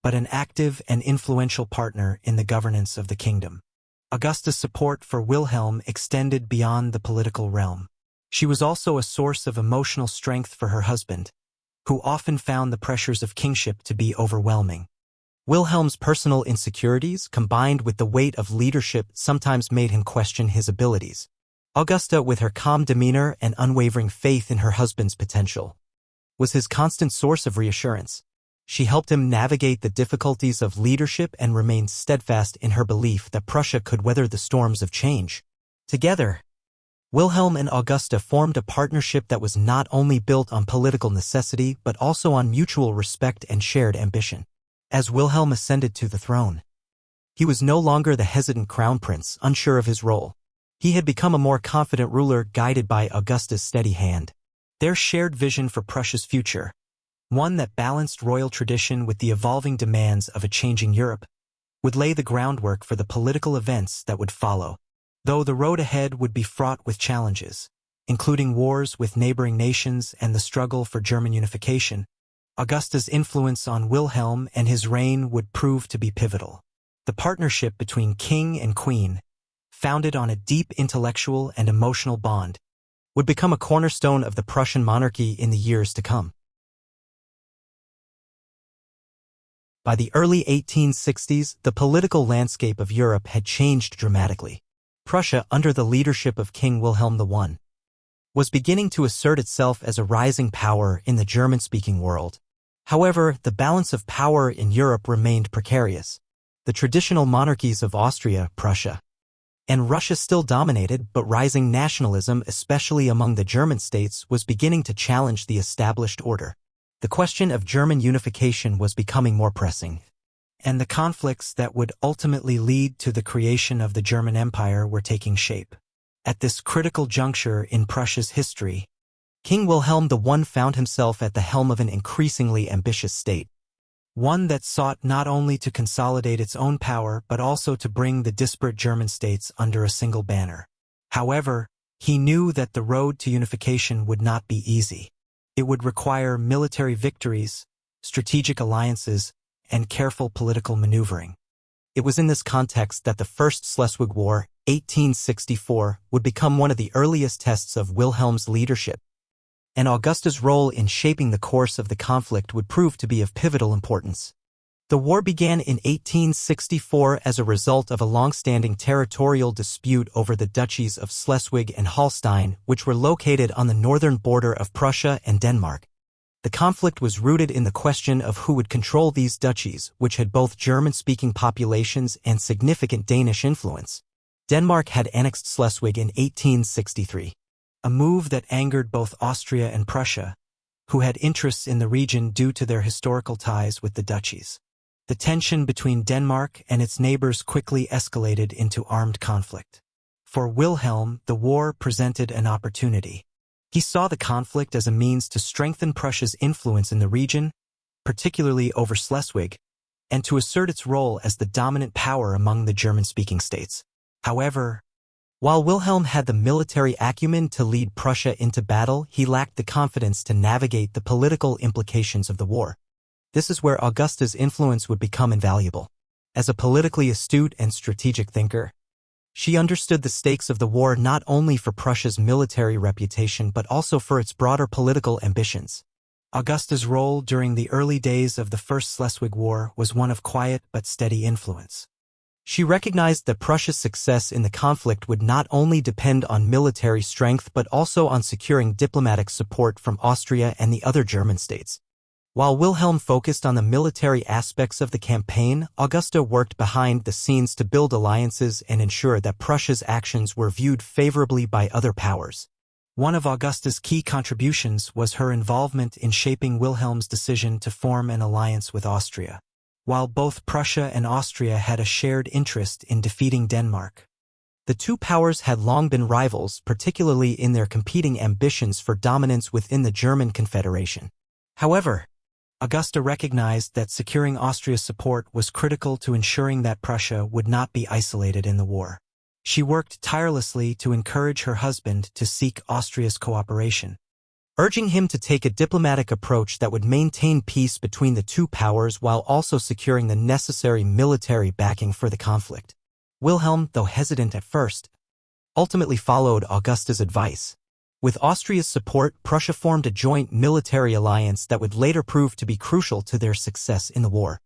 but an active and influential partner in the governance of the kingdom. Augusta's support for Wilhelm extended beyond the political realm. She was also a source of emotional strength for her husband, who often found the pressures of kingship to be overwhelming. Wilhelm's personal insecurities, combined with the weight of leadership, sometimes made him question his abilities. Augusta, with her calm demeanor and unwavering faith in her husband's potential, was his constant source of reassurance. She helped him navigate the difficulties of leadership and remained steadfast in her belief that Prussia could weather the storms of change. Together, Wilhelm and Augusta formed a partnership that was not only built on political necessity but also on mutual respect and shared ambition. As Wilhelm ascended to the throne, he was no longer the hesitant crown prince, unsure of his role. He had become a more confident ruler guided by Augusta's steady hand. Their shared vision for Prussia's future, one that balanced royal tradition with the evolving demands of a changing Europe, would lay the groundwork for the political events that would follow. Though the road ahead would be fraught with challenges, including wars with neighboring nations and the struggle for German unification, Augusta's influence on Wilhelm and his reign would prove to be pivotal. The partnership between king and queen, founded on a deep intellectual and emotional bond, would become a cornerstone of the Prussian monarchy in the years to come. By the early 1860s, the political landscape of Europe had changed dramatically. Prussia, under the leadership of King Wilhelm I, was beginning to assert itself as a rising power in the German-speaking world. However, the balance of power in Europe remained precarious. The traditional monarchies of Austria, Prussia, and Russia still dominated, but rising nationalism, especially among the German states, was beginning to challenge the established order. The question of German unification was becoming more pressing, and the conflicts that would ultimately lead to the creation of the German Empire were taking shape. At this critical juncture in Prussia's history, King Wilhelm I found himself at the helm of an increasingly ambitious state, one that sought not only to consolidate its own power but also to bring the disparate German states under a single banner. However, he knew that the road to unification would not be easy. It would require military victories, strategic alliances, and careful political maneuvering. It was in this context that the First Schleswig War, 1864, would become one of the earliest tests of Wilhelm's leadership. and Augusta's role in shaping the course of the conflict would prove to be of pivotal importance. The war began in 1864 as a result of a long-standing territorial dispute over the duchies of Schleswig and Holstein, which were located on the northern border of Prussia and Denmark. The conflict was rooted in the question of who would control these duchies, which had both German-speaking populations and significant Danish influence. Denmark had annexed Schleswig in 1863, a move that angered both Austria and Prussia, who had interests in the region due to their historical ties with the duchies. The tension between Denmark and its neighbors quickly escalated into armed conflict. For Wilhelm, the war presented an opportunity. He saw the conflict as a means to strengthen Prussia's influence in the region, particularly over Schleswig, and to assert its role as the dominant power among the German-speaking states. However, while Wilhelm had the military acumen to lead Prussia into battle, he lacked the confidence to navigate the political implications of the war. This is where Augusta's influence would become invaluable. As a politically astute and strategic thinker, she understood the stakes of the war not only for Prussia's military reputation but also for its broader political ambitions. Augusta's role during the early days of the First Schleswig War was one of quiet but steady influence. She recognized that Prussia's success in the conflict would not only depend on military strength but also on securing diplomatic support from Austria and the other German states. While Wilhelm focused on the military aspects of the campaign, Augusta worked behind the scenes to build alliances and ensure that Prussia's actions were viewed favorably by other powers. One of Augusta's key contributions was her involvement in shaping Wilhelm's decision to form an alliance with Austria. While both Prussia and Austria had a shared interest in defeating Denmark, the two powers had long been rivals, particularly in their competing ambitions for dominance within the German Confederation. However, Augusta recognized that securing Austria's support was critical to ensuring that Prussia would not be isolated in the war. She worked tirelessly to encourage her husband to seek Austria's cooperation, urging him to take a diplomatic approach that would maintain peace between the two powers while also securing the necessary military backing for the conflict. Wilhelm, though hesitant at first, ultimately followed Augusta's advice. With Austria's support, Prussia formed a joint military alliance that would later prove to be crucial to their success in the war.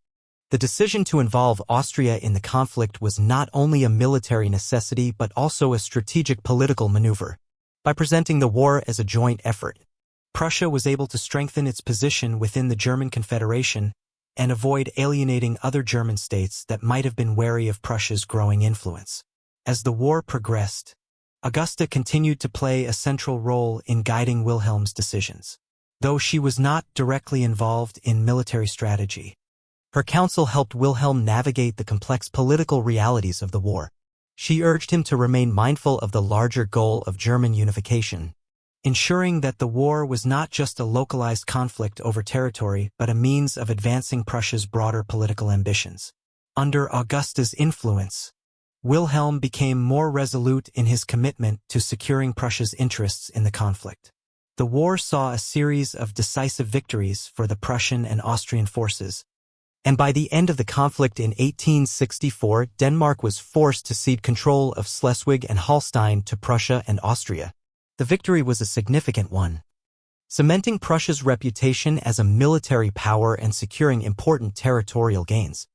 The decision to involve Austria in the conflict was not only a military necessity but also a strategic political maneuver. By presenting the war as a joint effort, Prussia was able to strengthen its position within the German Confederation and avoid alienating other German states that might have been wary of Prussia's growing influence. As the war progressed, Augusta continued to play a central role in guiding Wilhelm's decisions. Though she was not directly involved in military strategy, her counsel helped Wilhelm navigate the complex political realities of the war. She urged him to remain mindful of the larger goal of German unification, ensuring that the war was not just a localized conflict over territory but a means of advancing Prussia's broader political ambitions. Under Augusta's influence, Wilhelm became more resolute in his commitment to securing Prussia's interests in the conflict. The war saw a series of decisive victories for the Prussian and Austrian forces, and by the end of the conflict in 1864, Denmark was forced to cede control of Schleswig and Holstein to Prussia and Austria. The victory was a significant one, cementing Prussia's reputation as a military power and securing important territorial gains.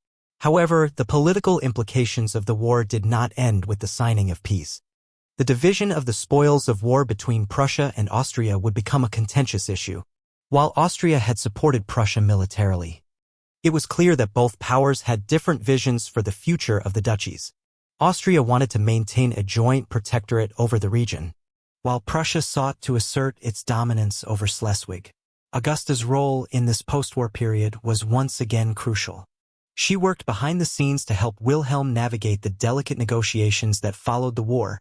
However, the political implications of the war did not end with the signing of peace. The division of the spoils of war between Prussia and Austria would become a contentious issue. While Austria had supported Prussia militarily, it was clear that both powers had different visions for the future of the duchies. Austria wanted to maintain a joint protectorate over the region, while Prussia sought to assert its dominance over Schleswig. Augusta's role in this post-war period was once again crucial. She worked behind the scenes to help Wilhelm navigate the delicate negotiations that followed the war,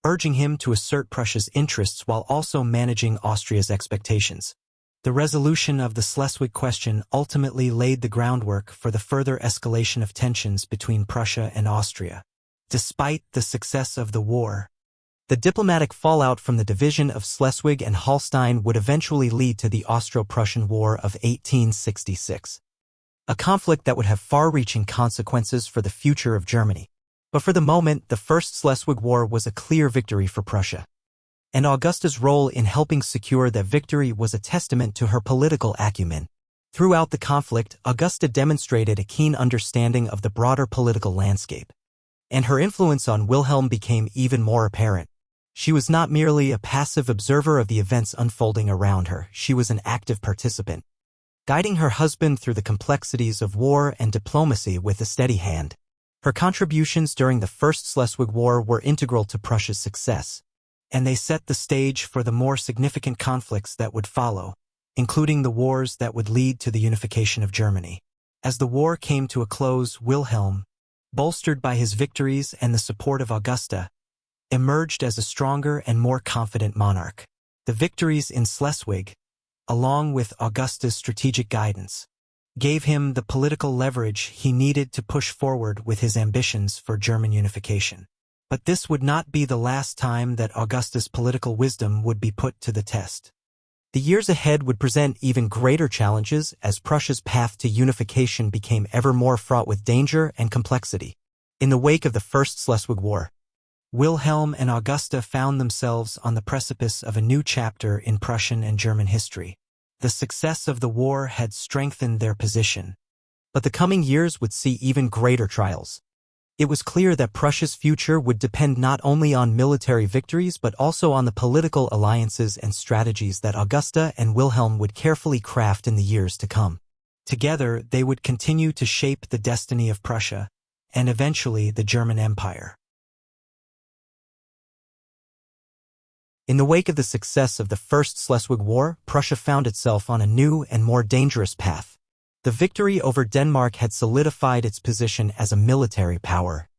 urging him to assert Prussia's interests while also managing Austria's expectations. The resolution of the Schleswig question ultimately laid the groundwork for the further escalation of tensions between Prussia and Austria. Despite the success of the war, the diplomatic fallout from the division of Schleswig and Holstein would eventually lead to the Austro-Prussian War of 1866. A conflict that would have far-reaching consequences for the future of Germany. But for the moment, the First Schleswig War was a clear victory for Prussia. and Augusta's role in helping secure that victory was a testament to her political acumen. Throughout the conflict, Augusta demonstrated a keen understanding of the broader political landscape, and her influence on Wilhelm became even more apparent. She was not merely a passive observer of the events unfolding around her, she was an active participant, guiding her husband through the complexities of war and diplomacy with a steady hand. Her contributions during the First Schleswig War were integral to Prussia's success, and they set the stage for the more significant conflicts that would follow, including the wars that would lead to the unification of Germany. As the war came to a close, Wilhelm, bolstered by his victories and the support of Augusta, emerged as a stronger and more confident monarch. The victories in Schleswig, along with Augusta's strategic guidance, gave him the political leverage he needed to push forward with his ambitions for German unification. But this would not be the last time that Augusta's political wisdom would be put to the test. The years ahead would present even greater challenges as Prussia's path to unification became ever more fraught with danger and complexity. In the wake of the First Schleswig War, Wilhelm and Augusta found themselves on the precipice of a new chapter in Prussian and German history. The success of the war had strengthened their position, but the coming years would see even greater trials. It was clear that Prussia's future would depend not only on military victories but also on the political alliances and strategies that Augusta and Wilhelm would carefully craft in the years to come. Together, they would continue to shape the destiny of Prussia, and eventually the German Empire. In the wake of the success of the First Schleswig War, Prussia found itself on a new and more dangerous path. The victory over Denmark had solidified its position as a military power.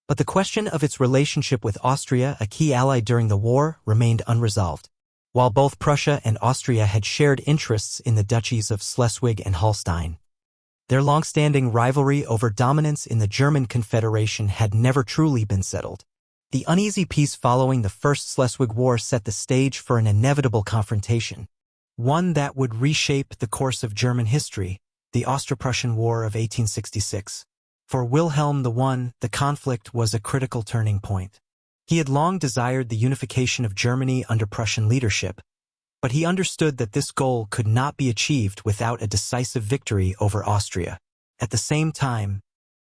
But the question of its relationship with Austria, a key ally during the war, remained unresolved. While both Prussia and Austria had shared interests in the duchies of Schleswig and Holstein, their long-standing rivalry over dominance in the German Confederation had never truly been settled. The uneasy peace following the First Schleswig War set the stage for an inevitable confrontation, one that would reshape the course of German history, the Austro-Prussian War of 1866. For Wilhelm I, the conflict was a critical turning point. He had long desired the unification of Germany under Prussian leadership, but he understood that this goal could not be achieved without a decisive victory over Austria. At the same time,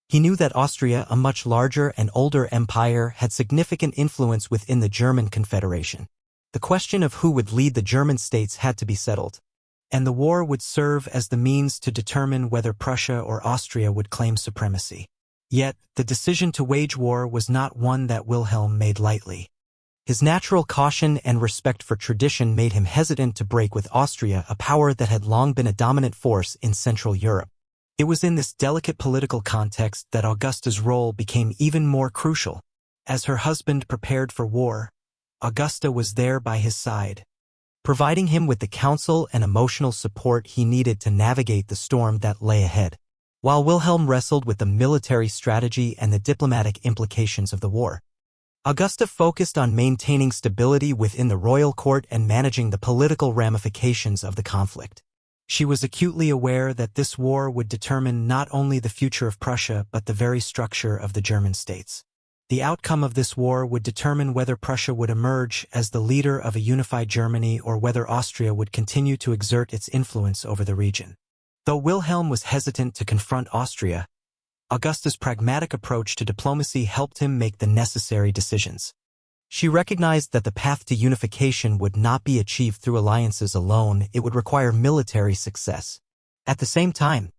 he knew that Austria, a much larger and older empire, had significant influence within the German Confederation. The question of who would lead the German states had to be settled, and the war would serve as the means to determine whether Prussia or Austria would claim supremacy. Yet, the decision to wage war was not one that Wilhelm made lightly. His natural caution and respect for tradition made him hesitant to break with Austria, a power that had long been a dominant force in Central Europe. It was in this delicate political context that Augusta's role became even more crucial. As her husband prepared for war, Augusta was there by his side, providing him with the counsel and emotional support he needed to navigate the storm that lay ahead. While Wilhelm wrestled with the military strategy and the diplomatic implications of the war, Augusta focused on maintaining stability within the royal court and managing the political ramifications of the conflict. She was acutely aware that this war would determine not only the future of Prussia but the very structure of the German states. The outcome of this war would determine whether Prussia would emerge as the leader of a unified Germany or whether Austria would continue to exert its influence over the region. Though Wilhelm was hesitant to confront Austria, Augusta's pragmatic approach to diplomacy helped him make the necessary decisions. She recognized that the path to unification would not be achieved through alliances alone, it would require military success. At the same time,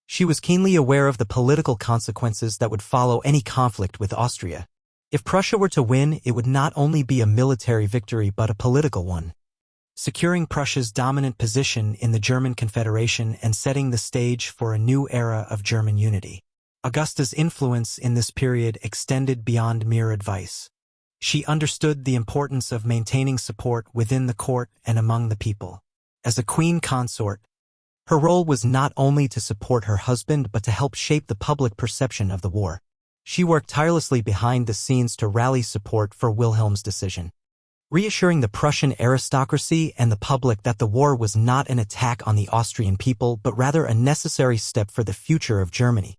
she was keenly aware of the political consequences that would follow any conflict with Austria. If Prussia were to win, it would not only be a military victory but a political one, securing Prussia's dominant position in the German Confederation and setting the stage for a new era of German unity. Augusta's influence in this period extended beyond mere advice. She understood the importance of maintaining support within the court and among the people. As a queen consort, her role was not only to support her husband but to help shape the public perception of the war. She worked tirelessly behind the scenes to rally support for Wilhelm's decision, reassuring the Prussian aristocracy and the public that the war was not an attack on the Austrian people but rather a necessary step for the future of Germany.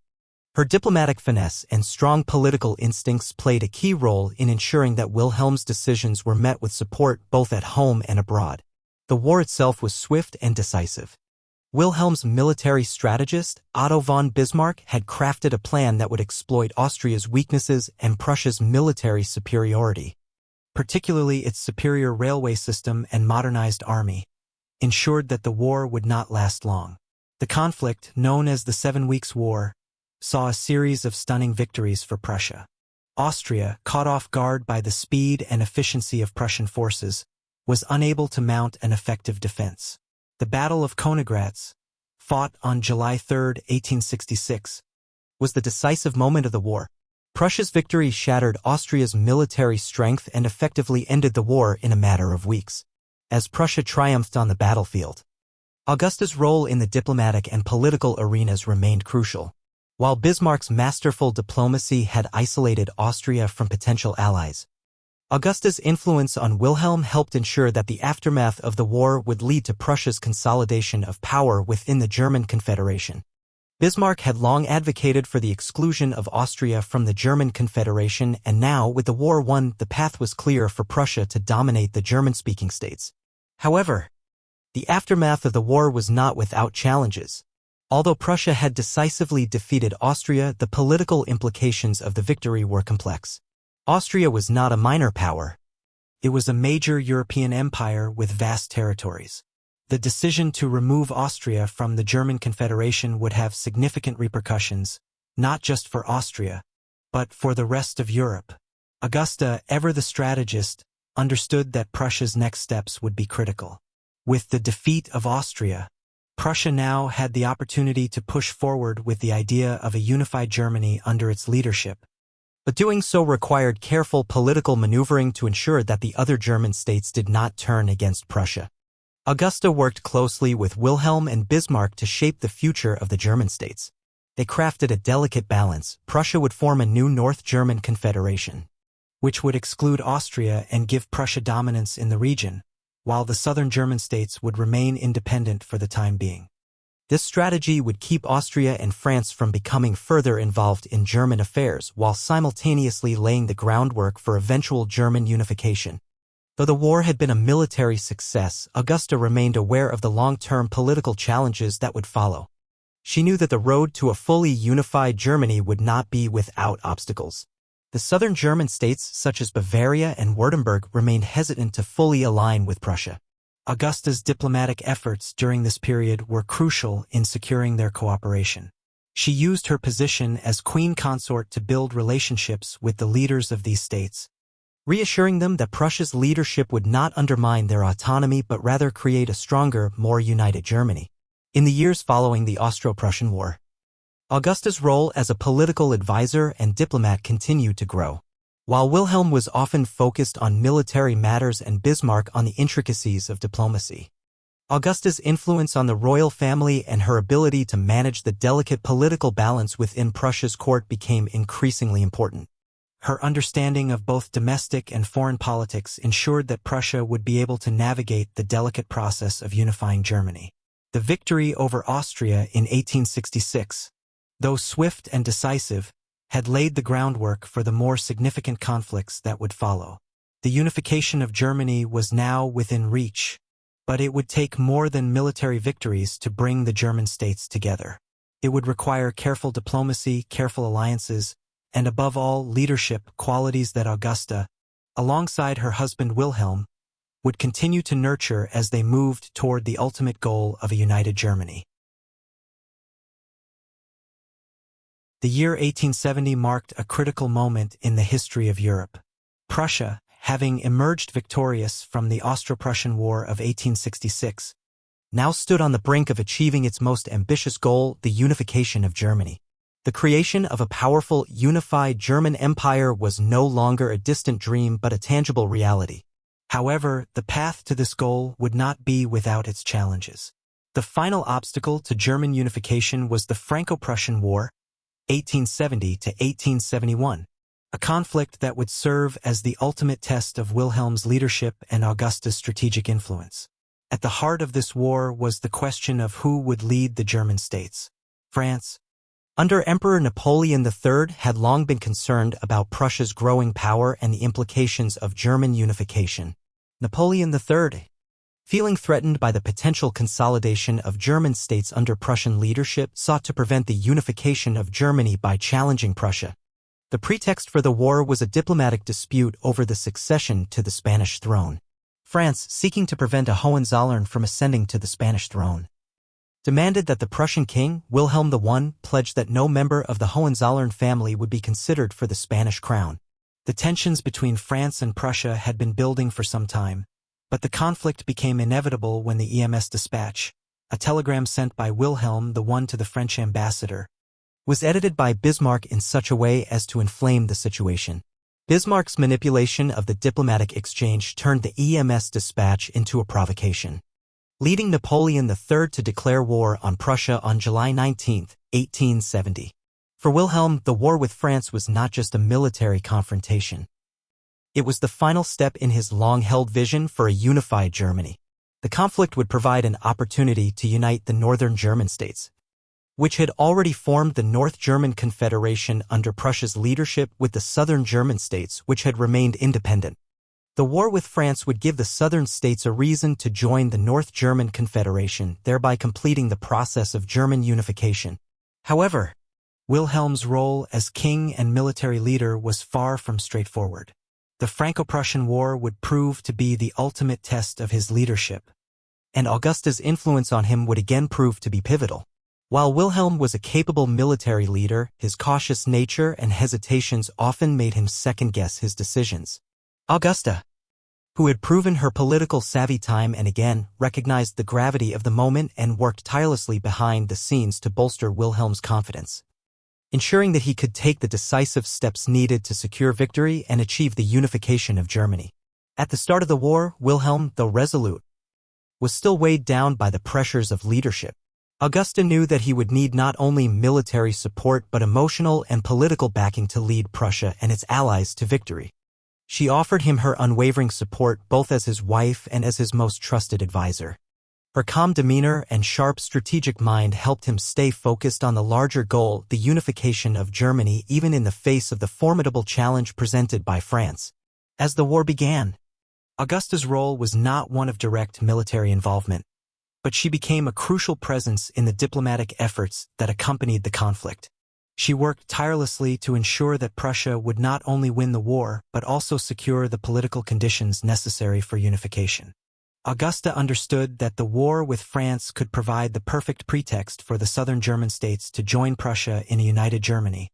Her diplomatic finesse and strong political instincts played a key role in ensuring that Wilhelm's decisions were met with support both at home and abroad. The war itself was swift and decisive. Wilhelm's military strategist, Otto von Bismarck, had crafted a plan that would exploit Austria's weaknesses and Prussia's military superiority, particularly its superior railway system and modernized army, ensured that the war would not last long. The conflict, known as the 7 Weeks' War, saw a series of stunning victories for Prussia. Austria, caught off guard by the speed and efficiency of Prussian forces, was unable to mount an effective defense. The Battle of Königgrätz, fought on July 3, 1866, was the decisive moment of the war. Prussia's victory shattered Austria's military strength and effectively ended the war in a matter of weeks. As Prussia triumphed on the battlefield, Augusta's role in the diplomatic and political arenas remained crucial. While Bismarck's masterful diplomacy had isolated Austria from potential allies, Augusta's influence on Wilhelm helped ensure that the aftermath of the war would lead to Prussia's consolidation of power within the German Confederation. Bismarck had long advocated for the exclusion of Austria from the German Confederation, and now, with the war won, the path was clear for Prussia to dominate the German-speaking states. However, the aftermath of the war was not without challenges. Although Prussia had decisively defeated Austria, the political implications of the victory were complex. Austria was not a minor power. It was a major European empire with vast territories. The decision to remove Austria from the German Confederation would have significant repercussions, not just for Austria, but for the rest of Europe. Augusta, ever the strategist, understood that Prussia's next steps would be critical. With the defeat of Austria, Prussia now had the opportunity to push forward with the idea of a unified Germany under its leadership. But doing so required careful political maneuvering to ensure that the other German states did not turn against Prussia. Augusta worked closely with Wilhelm and Bismarck to shape the future of the German states. They crafted a delicate balance. Prussia would form a new North German Confederation, which would exclude Austria and give Prussia dominance in the region, while the southern German states would remain independent for the time being. This strategy would keep Austria and France from becoming further involved in German affairs while simultaneously laying the groundwork for eventual German unification. Though the war had been a military success, Augusta remained aware of the long-term political challenges that would follow. She knew that the road to a fully unified Germany would not be without obstacles. The southern German states, such as Bavaria and Württemberg, remained hesitant to fully align with Prussia. Augusta's diplomatic efforts during this period were crucial in securing their cooperation. She used her position as queen consort to build relationships with the leaders of these states, reassuring them that Prussia's leadership would not undermine their autonomy but rather create a stronger, more united Germany. In the years following the Austro-Prussian War, Augusta's role as a political advisor and diplomat continued to grow. While Wilhelm was often focused on military matters and Bismarck on the intricacies of diplomacy, Augusta's influence on the royal family and her ability to manage the delicate political balance within Prussia's court became increasingly important. Her understanding of both domestic and foreign politics ensured that Prussia would be able to navigate the delicate process of unifying Germany. The victory over Austria in 1866, though swift and decisive, had laid the groundwork for the more significant conflicts that would follow. The unification of Germany was now within reach, but it would take more than military victories to bring the German states together. It would require careful diplomacy, careful alliances, and above all, leadership, qualities that Augusta, alongside her husband Wilhelm, would continue to nurture as they moved toward the ultimate goal of a united Germany. The year 1870 marked a critical moment in the history of Europe. Prussia, having emerged victorious from the Austro-Prussian War of 1866, now stood on the brink of achieving its most ambitious goal, the unification of Germany. The creation of a powerful, unified German empire was no longer a distant dream but a tangible reality. However, the path to this goal would not be without its challenges. The final obstacle to German unification was the Franco-Prussian War, 1870 to 1871, a conflict that would serve as the ultimate test of Wilhelm's leadership and Augusta's strategic influence. At the heart of this war was the question of who would lead the German states. France, Under Emperor Napoleon III had long been concerned about Prussia's growing power and the implications of German unification. Napoleon III, feeling threatened by the potential consolidation of German states under Prussian leadership, sought to prevent the unification of Germany by challenging Prussia. The pretext for the war was a diplomatic dispute over the succession to the Spanish throne. France, seeking to prevent a Hohenzollern from ascending to the Spanish throne, demanded that the Prussian king, Wilhelm I, pledge that no member of the Hohenzollern family would be considered for the Spanish crown. The tensions between France and Prussia had been building for some time, but the conflict became inevitable when the EMS dispatch, a telegram sent by Wilhelm I to the French ambassador, was edited by Bismarck in such a way as to inflame the situation. Bismarck's manipulation of the diplomatic exchange turned the EMS dispatch into a provocation, leading Napoleon III to declare war on Prussia on July 19, 1870. For Wilhelm, the war with France was not just a military confrontation. It was the final step in his long-held vision for a unified Germany. The conflict would provide an opportunity to unite the northern German states, which had already formed the North German Confederation under Prussia's leadership, with the southern German states which had remained independent. The war with France would give the southern states a reason to join the North German Confederation, thereby completing the process of German unification. However, Wilhelm's role as king and military leader was far from straightforward. The Franco-Prussian War would prove to be the ultimate test of his leadership, and Augusta's influence on him would again prove to be pivotal. While Wilhelm was a capable military leader, his cautious nature and hesitations often made him second-guess his decisions. Augusta, who had proven her political savvy time and again, recognized the gravity of the moment and worked tirelessly behind the scenes to bolster Wilhelm's confidence, ensuring that he could take the decisive steps needed to secure victory and achieve the unification of Germany. At the start of the war, Wilhelm, though resolute, was still weighed down by the pressures of leadership. Augusta knew that he would need not only military support but emotional and political backing to lead Prussia and its allies to victory. She offered him her unwavering support both as his wife and as his most trusted advisor. Her calm demeanor and sharp strategic mind helped him stay focused on the larger goal, the unification of Germany, even in the face of the formidable challenge presented by France. As the war began, Augusta's role was not one of direct military involvement, but she became a crucial presence in the diplomatic efforts that accompanied the conflict. She worked tirelessly to ensure that Prussia would not only win the war, but also secure the political conditions necessary for unification. Augusta understood that the war with France could provide the perfect pretext for the southern German states to join Prussia in a united Germany,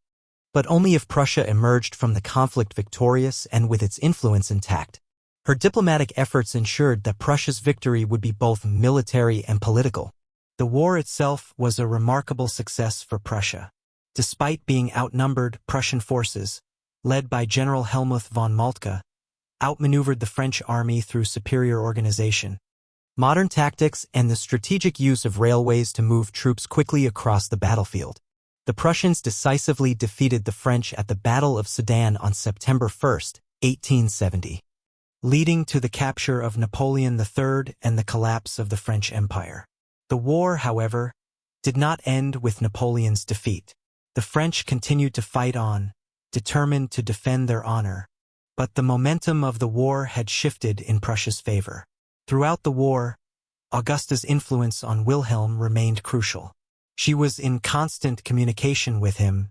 but only if Prussia emerged from the conflict victorious and with its influence intact. Her diplomatic efforts ensured that Prussia's victory would be both military and political. The war itself was a remarkable success for Prussia. Despite being outnumbered, Prussian forces, led by General Helmuth von Moltke, outmaneuvered the French army through superior organization, modern tactics, and the strategic use of railways to move troops quickly across the battlefield. The Prussians decisively defeated the French at the Battle of Sedan on September 1, 1870. Leading to the capture of Napoleon III and the collapse of the French Empire. The war, however, did not end with Napoleon's defeat. The French continued to fight on, determined to defend their honor, but the momentum of the war had shifted in Prussia's favor. Throughout the war, Augusta's influence on Wilhelm remained crucial. She was in constant communication with him,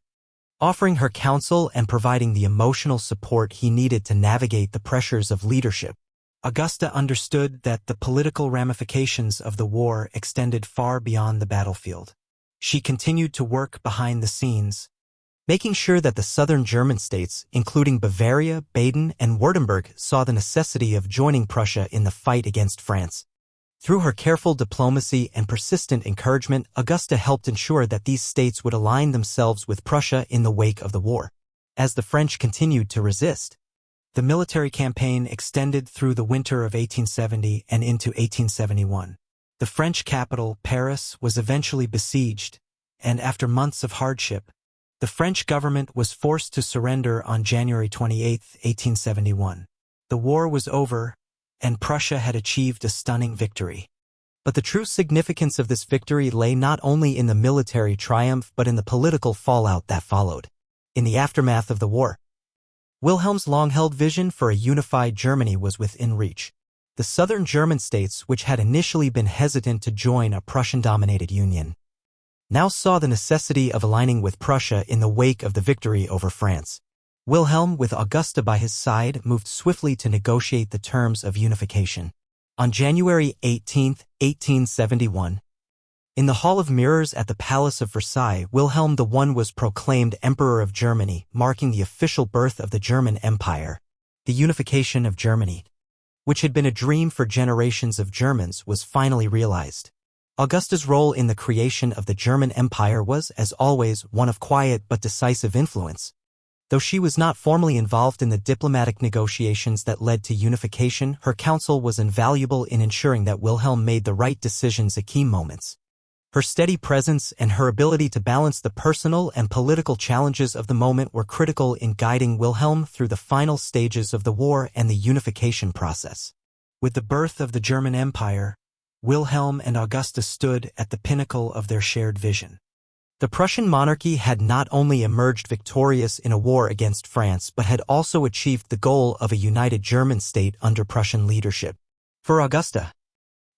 offering her counsel and providing the emotional support he needed to navigate the pressures of leadership. Augusta understood that the political ramifications of the war extended far beyond the battlefield. She continued to work behind the scenes, making sure that the southern German states, including Bavaria, Baden, and Württemberg, saw the necessity of joining Prussia in the fight against France. Through her careful diplomacy and persistent encouragement, Augusta helped ensure that these states would align themselves with Prussia in the wake of the war. As the French continued to resist, the military campaign extended through the winter of 1870 and into 1871. The French capital, Paris, was eventually besieged, and after months of hardship, the French government was forced to surrender on January 28, 1871. The war was over, and Prussia had achieved a stunning victory. But the true significance of this victory lay not only in the military triumph but in the political fallout that followed. In the aftermath of the war, Wilhelm's long-held vision for a unified Germany was within reach. The southern German states, which had initially been hesitant to join a Prussian-dominated union, now saw the necessity of aligning with Prussia in the wake of the victory over France. Wilhelm, with Augusta by his side, moved swiftly to negotiate the terms of unification. On January 18, 1871, in the Hall of Mirrors at the Palace of Versailles, Wilhelm I was proclaimed Emperor of Germany, marking the official birth of the German Empire. The unification of Germany, which had been a dream for generations of Germans, was finally realized. Augusta's role in the creation of the German Empire was, as always, one of quiet but decisive influence. Though she was not formally involved in the diplomatic negotiations that led to unification, her counsel was invaluable in ensuring that Wilhelm made the right decisions at key moments. Her steady presence and her ability to balance the personal and political challenges of the moment were critical in guiding Wilhelm through the final stages of the war and the unification process. With the birth of the German Empire, Wilhelm and Augusta stood at the pinnacle of their shared vision. The Prussian monarchy had not only emerged victorious in a war against France but had also achieved the goal of a united German state under Prussian leadership. For Augusta,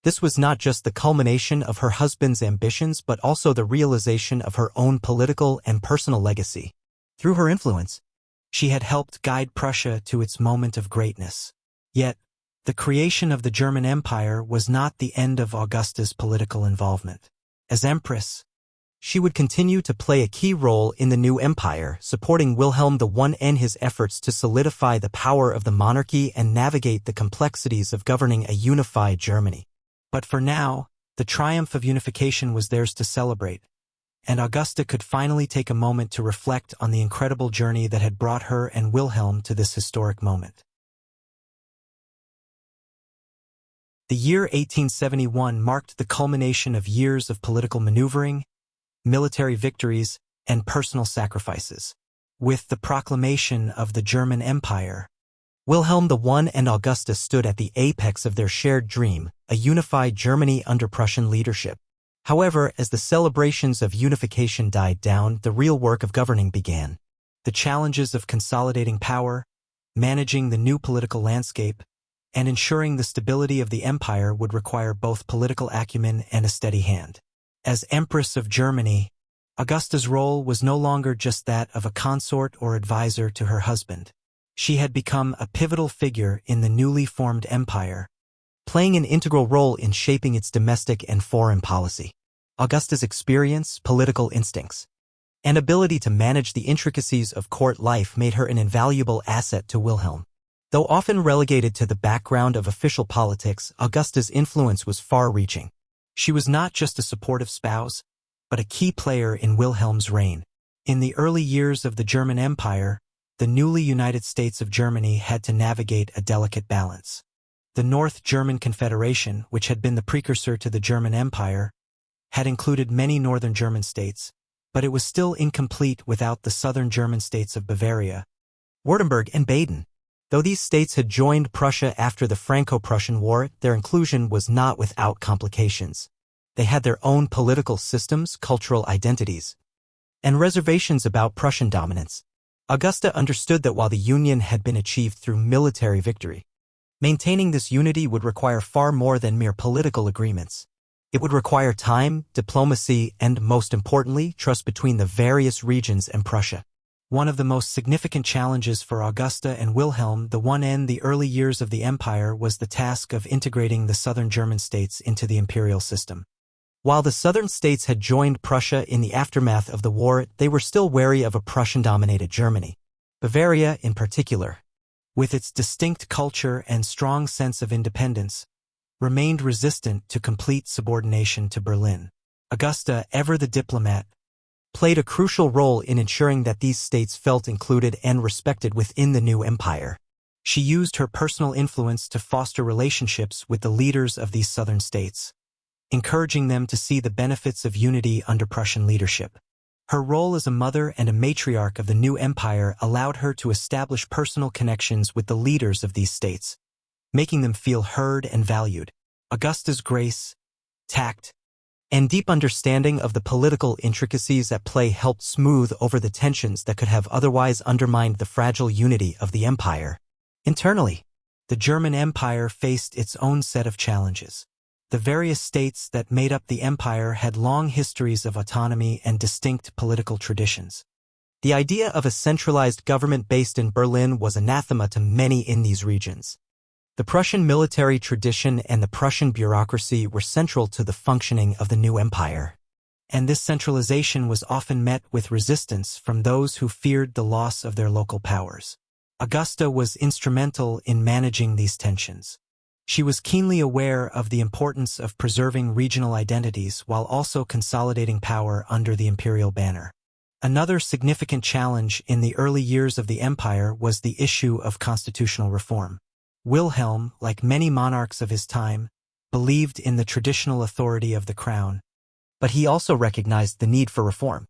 this was not just the culmination of her husband's ambitions but also the realization of her own political and personal legacy. Through her influence, she had helped guide Prussia to its moment of greatness. Yet, the creation of the German Empire was not the end of Augusta's political involvement. As Empress, she would continue to play a key role in the new empire, supporting Wilhelm I in his efforts to solidify the power of the monarchy and navigate the complexities of governing a unified Germany. But for now, the triumph of unification was theirs to celebrate, and Augusta could finally take a moment to reflect on the incredible journey that had brought her and Wilhelm to this historic moment. The year 1871 marked the culmination of years of political maneuvering, military victories, and personal sacrifices. With the proclamation of the German Empire, Wilhelm I and Augusta stood at the apex of their shared dream, a unified Germany under Prussian leadership. However, as the celebrations of unification died down, the real work of governing began. The challenges of consolidating power, managing the new political landscape, and ensuring the stability of the empire would require both political acumen and a steady hand. As Empress of Germany, Augusta's role was no longer just that of a consort or advisor to her husband. She had become a pivotal figure in the newly formed empire, playing an integral role in shaping its domestic and foreign policy. Augusta's experience, political instincts, and ability to manage the intricacies of court life made her an invaluable asset to Wilhelm. Though often relegated to the background of official politics, Augusta's influence was far-reaching. She was not just a supportive spouse, but a key player in Wilhelm's reign. In the early years of the German Empire, the newly United States of Germany had to navigate a delicate balance. The North German Confederation, which had been the precursor to the German Empire, had included many northern German states, but it was still incomplete without the southern German states of Bavaria, Württemberg, and Baden. Though these states had joined Prussia after the Franco-Prussian War, their inclusion was not without complications. They had their own political systems, cultural identities, and reservations about Prussian dominance. Augusta understood that while the union had been achieved through military victory, maintaining this unity would require far more than mere political agreements. It would require time, diplomacy, and, most importantly, trust between the various regions and Prussia. One of the most significant challenges for Augusta and Wilhelm I in the early years of the empire was the task of integrating the southern German states into the imperial system. While the southern states had joined Prussia in the aftermath of the war, they were still wary of a Prussian-dominated Germany. Bavaria, in particular, with its distinct culture and strong sense of independence, remained resistant to complete subordination to Berlin. Augusta, ever the diplomat, played a crucial role in ensuring that these states felt included and respected within the new empire. She used her personal influence to foster relationships with the leaders of these southern states, encouraging them to see the benefits of unity under Prussian leadership. Her role as a mother and a matriarch of the new empire allowed her to establish personal connections with the leaders of these states, making them feel heard and valued. Augusta's grace, tact, and deep understanding of the political intricacies at play helped smooth over the tensions that could have otherwise undermined the fragile unity of the empire. Internally, the German Empire faced its own set of challenges. The various states that made up the empire had long histories of autonomy and distinct political traditions. The idea of a centralized government based in Berlin was anathema to many in these regions. The Prussian military tradition and the Prussian bureaucracy were central to the functioning of the new empire. And this centralization was often met with resistance from those who feared the loss of their local powers. Augusta was instrumental in managing these tensions. She was keenly aware of the importance of preserving regional identities while also consolidating power under the imperial banner. Another significant challenge in the early years of the empire was the issue of constitutional reform. Wilhelm, like many monarchs of his time, believed in the traditional authority of the crown, but he also recognized the need for reform.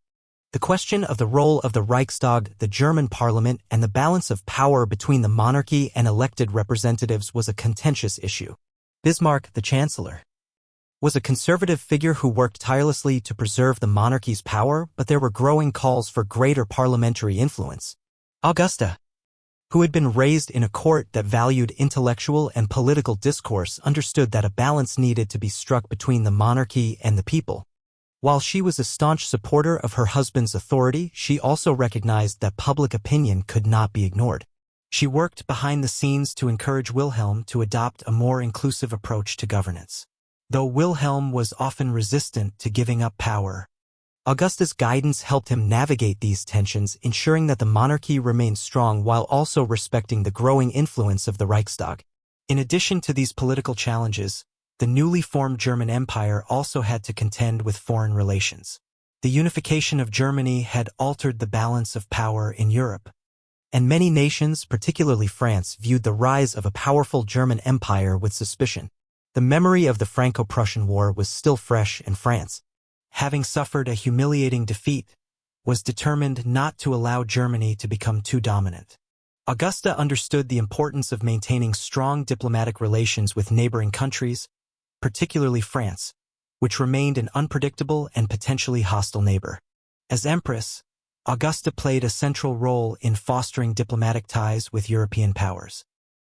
The question of the role of the Reichstag, the German parliament, and the balance of power between the monarchy and elected representatives was a contentious issue. Bismarck, the Chancellor, was a conservative figure who worked tirelessly to preserve the monarchy's power, but there were growing calls for greater parliamentary influence. Augusta, who had been raised in a court that valued intellectual and political discourse, understood that a balance needed to be struck between the monarchy and the people. While she was a staunch supporter of her husband's authority, she also recognized that public opinion could not be ignored. She worked behind the scenes to encourage Wilhelm to adopt a more inclusive approach to governance. Though Wilhelm was often resistant to giving up power, Augusta's guidance helped him navigate these tensions, ensuring that the monarchy remained strong while also respecting the growing influence of the Reichstag. In addition to these political challenges, the newly formed German Empire also had to contend with foreign relations. The unification of Germany had altered the balance of power in Europe, and many nations, particularly France, viewed the rise of a powerful German empire with suspicion. The memory of the Franco-Prussian War was still fresh, and France, having suffered a humiliating defeat, was determined not to allow Germany to become too dominant. Augusta understood the importance of maintaining strong diplomatic relations with neighboring countries, particularly France, which remained an unpredictable and potentially hostile neighbor. As Empress, Augusta played a central role in fostering diplomatic ties with European powers.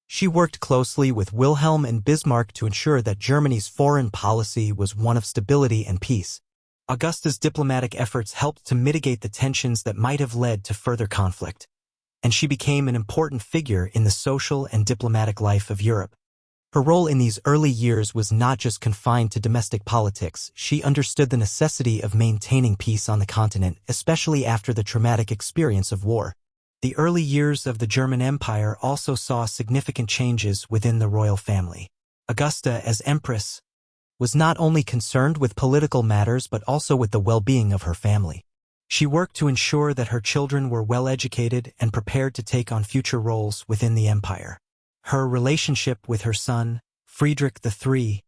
She worked closely with Wilhelm and Bismarck to ensure that Germany's foreign policy was one of stability and peace. Augusta's diplomatic efforts helped to mitigate the tensions that might have led to further conflict, and she became an important figure in the social and diplomatic life of Europe. Her role in these early years was not just confined to domestic politics. She understood the necessity of maintaining peace on the continent, especially after the traumatic experience of war. The early years of the German Empire also saw significant changes within the royal family. Augusta, as Empress, was not only concerned with political matters but also with the well-being of her family. She worked to ensure that her children were well-educated and prepared to take on future roles within the empire. Her relationship with her son, Friedrich III,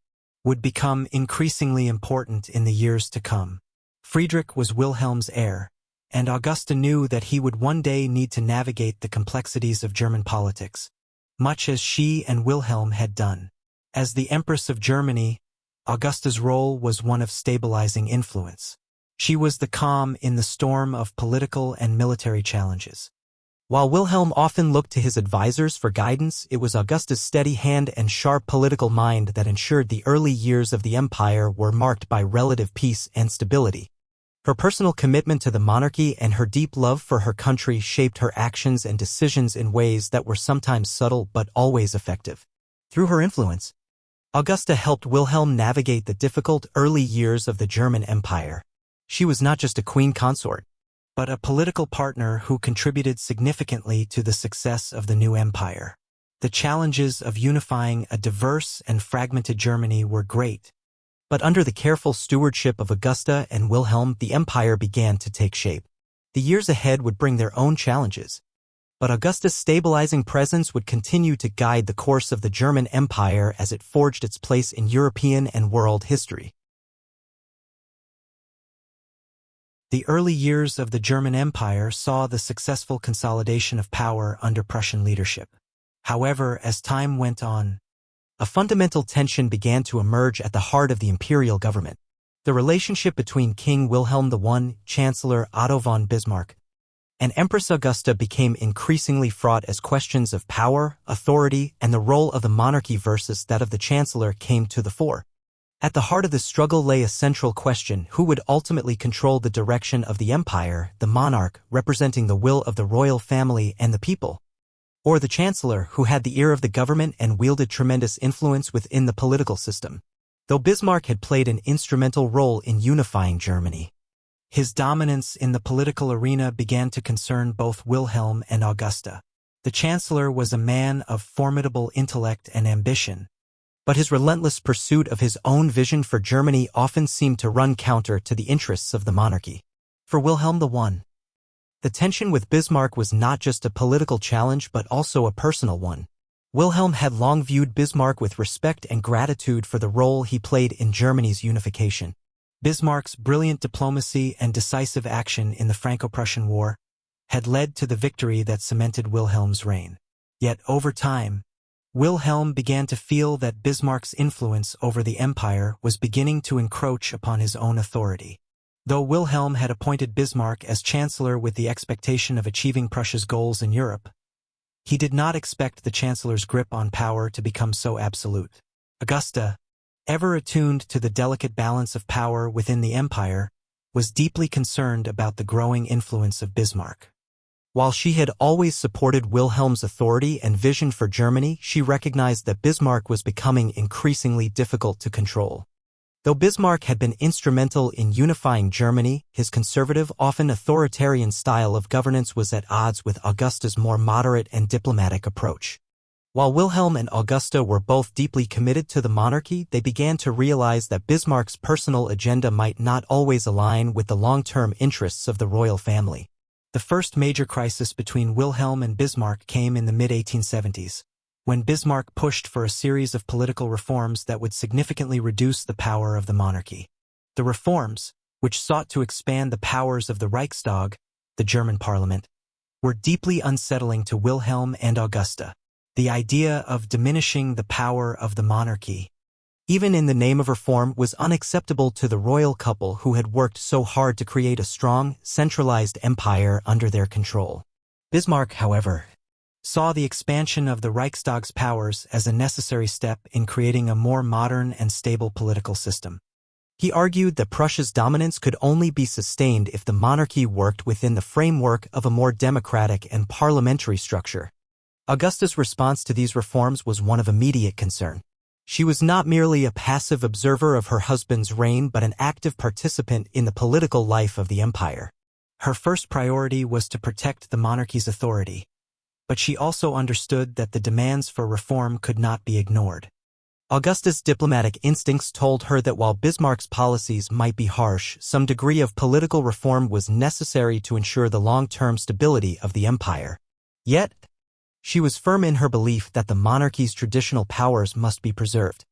would become increasingly important in the years to come. Friedrich was Wilhelm's heir, and Augusta knew that he would one day need to navigate the complexities of German politics, much as she and Wilhelm had done. As the Empress of Germany, Augusta's role was one of stabilizing influence. She was the calm in the storm of political and military challenges. While Wilhelm often looked to his advisors for guidance, it was Augusta's steady hand and sharp political mind that ensured the early years of the empire were marked by relative peace and stability. Her personal commitment to the monarchy and her deep love for her country shaped her actions and decisions in ways that were sometimes subtle but always effective. Through her influence, Augusta helped Wilhelm navigate the difficult early years of the German Empire. She was not just a queen consort, but a political partner who contributed significantly to the success of the new empire. The challenges of unifying a diverse and fragmented Germany were great, but under the careful stewardship of Augusta and Wilhelm, the empire began to take shape. The years ahead would bring their own challenges, but Augusta's stabilizing presence would continue to guide the course of the German Empire as it forged its place in European and world history. The early years of the German Empire saw the successful consolidation of power under Prussian leadership. However, as time went on, a fundamental tension began to emerge at the heart of the imperial government. The relationship between King Wilhelm I, Chancellor Otto von Bismarck, and Empress Augusta became increasingly fraught as questions of power, authority, and the role of the monarchy versus that of the Chancellor came to the fore. At the heart of the struggle lay a central question: who would ultimately control the direction of the empire, the monarch, representing the will of the royal family and the people, or the Chancellor, who had the ear of the government and wielded tremendous influence within the political system? Though Bismarck had played an instrumental role in unifying Germany, his dominance in the political arena began to concern both Wilhelm and Augusta. The Chancellor was a man of formidable intellect and ambition, but his relentless pursuit of his own vision for Germany often seemed to run counter to the interests of the monarchy. For Wilhelm I, the tension with Bismarck was not just a political challenge but also a personal one. Wilhelm had long viewed Bismarck with respect and gratitude for the role he played in Germany's unification. Bismarck's brilliant diplomacy and decisive action in the Franco-Prussian War had led to the victory that cemented Wilhelm's reign. Yet over time, Wilhelm began to feel that Bismarck's influence over the empire was beginning to encroach upon his own authority. Though Wilhelm had appointed Bismarck as Chancellor with the expectation of achieving Prussia's goals in Europe, he did not expect the Chancellor's grip on power to become so absolute. Augusta, ever attuned to the delicate balance of power within the empire, was deeply concerned about the growing influence of Bismarck. While she had always supported Wilhelm's authority and vision for Germany, she recognized that Bismarck was becoming increasingly difficult to control. Though Bismarck had been instrumental in unifying Germany, his conservative, often authoritarian style of governance was at odds with Augusta's more moderate and diplomatic approach. While Wilhelm and Augusta were both deeply committed to the monarchy, they began to realize that Bismarck's personal agenda might not always align with the long-term interests of the royal family. The first major crisis between Wilhelm and Bismarck came in the mid-1870s, when Bismarck pushed for a series of political reforms that would significantly reduce the power of the monarchy. The reforms, which sought to expand the powers of the Reichstag, the German parliament, were deeply unsettling to Wilhelm and Augusta. The idea of diminishing the power of the monarchy, even in the name of reform, was unacceptable to the royal couple who had worked so hard to create a strong, centralized empire under their control. Bismarck, however, saw the expansion of the Reichstag's powers as a necessary step in creating a more modern and stable political system. He argued that Prussia's dominance could only be sustained if the monarchy worked within the framework of a more democratic and parliamentary structure. Augusta's response to these reforms was one of immediate concern. She was not merely a passive observer of her husband's reign but an active participant in the political life of the empire. Her first priority was to protect the monarchy's authority, but she also understood that the demands for reform could not be ignored. Augusta's diplomatic instincts told her that while Bismarck's policies might be harsh, some degree of political reform was necessary to ensure the long-term stability of the empire. Yet, she was firm in her belief that the monarchy's traditional powers must be preserved.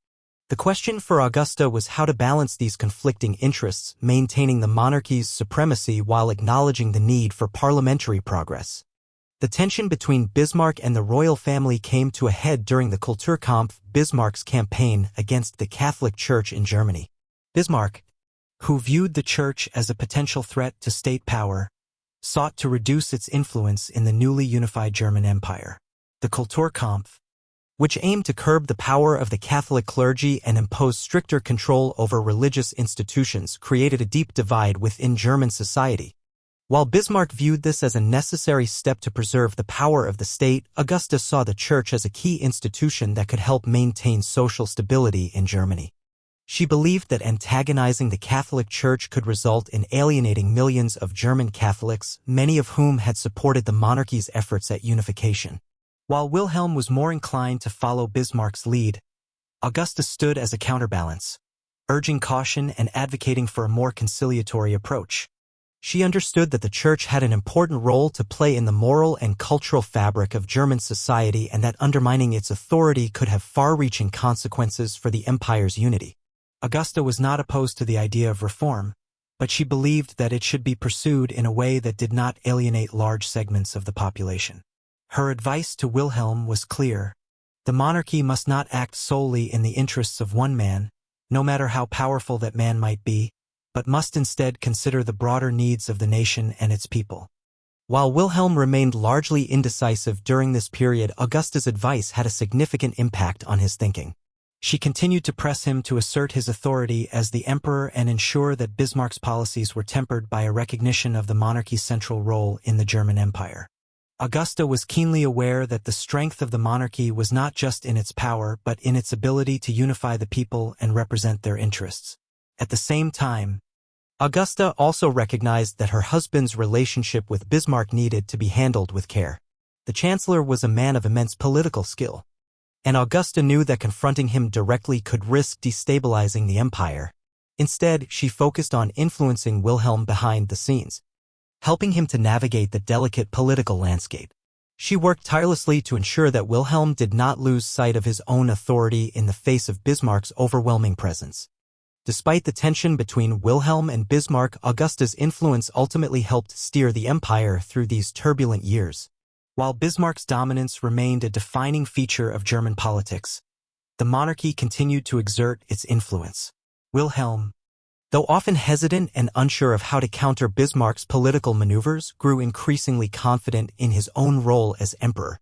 The question for Augusta was how to balance these conflicting interests, maintaining the monarchy's supremacy while acknowledging the need for parliamentary progress. The tension between Bismarck and the royal family came to a head during the Kulturkampf, Bismarck's campaign against the Catholic Church in Germany. Bismarck, who viewed the Church as a potential threat to state power, sought to reduce its influence in the newly unified German Empire. The Kulturkampf, which aimed to curb the power of the Catholic clergy and impose stricter control over religious institutions, created a deep divide within German society. While Bismarck viewed this as a necessary step to preserve the power of the state, Augusta saw the Church as a key institution that could help maintain social stability in Germany. She believed that antagonizing the Catholic Church could result in alienating millions of German Catholics, many of whom had supported the monarchy's efforts at unification. While Wilhelm was more inclined to follow Bismarck's lead, Augusta stood as a counterbalance, urging caution and advocating for a more conciliatory approach. She understood that the Church had an important role to play in the moral and cultural fabric of German society and that undermining its authority could have far-reaching consequences for the empire's unity. Augusta was not opposed to the idea of reform, but she believed that it should be pursued in a way that did not alienate large segments of the population. Her advice to Wilhelm was clear. The monarchy must not act solely in the interests of one man, no matter how powerful that man might be, but must instead consider the broader needs of the nation and its people. While Wilhelm remained largely indecisive during this period, Augusta's advice had a significant impact on his thinking. She continued to press him to assert his authority as the emperor and ensure that Bismarck's policies were tempered by a recognition of the monarchy's central role in the German Empire. Augusta was keenly aware that the strength of the monarchy was not just in its power but in its ability to unify the people and represent their interests. At the same time, Augusta also recognized that her husband's relationship with Bismarck needed to be handled with care. The Chancellor was a man of immense political skill, and Augusta knew that confronting him directly could risk destabilizing the empire. Instead, she focused on influencing Wilhelm behind the scenes, helping him to navigate the delicate political landscape. She worked tirelessly to ensure that Wilhelm did not lose sight of his own authority in the face of Bismarck's overwhelming presence. Despite the tension between Wilhelm and Bismarck, Augusta's influence ultimately helped steer the empire through these turbulent years. While Bismarck's dominance remained a defining feature of German politics, the monarchy continued to exert its influence. Wilhelm, though often hesitant and unsure of how to counter Bismarck's political maneuvers, grew increasingly confident in his own role as emperor.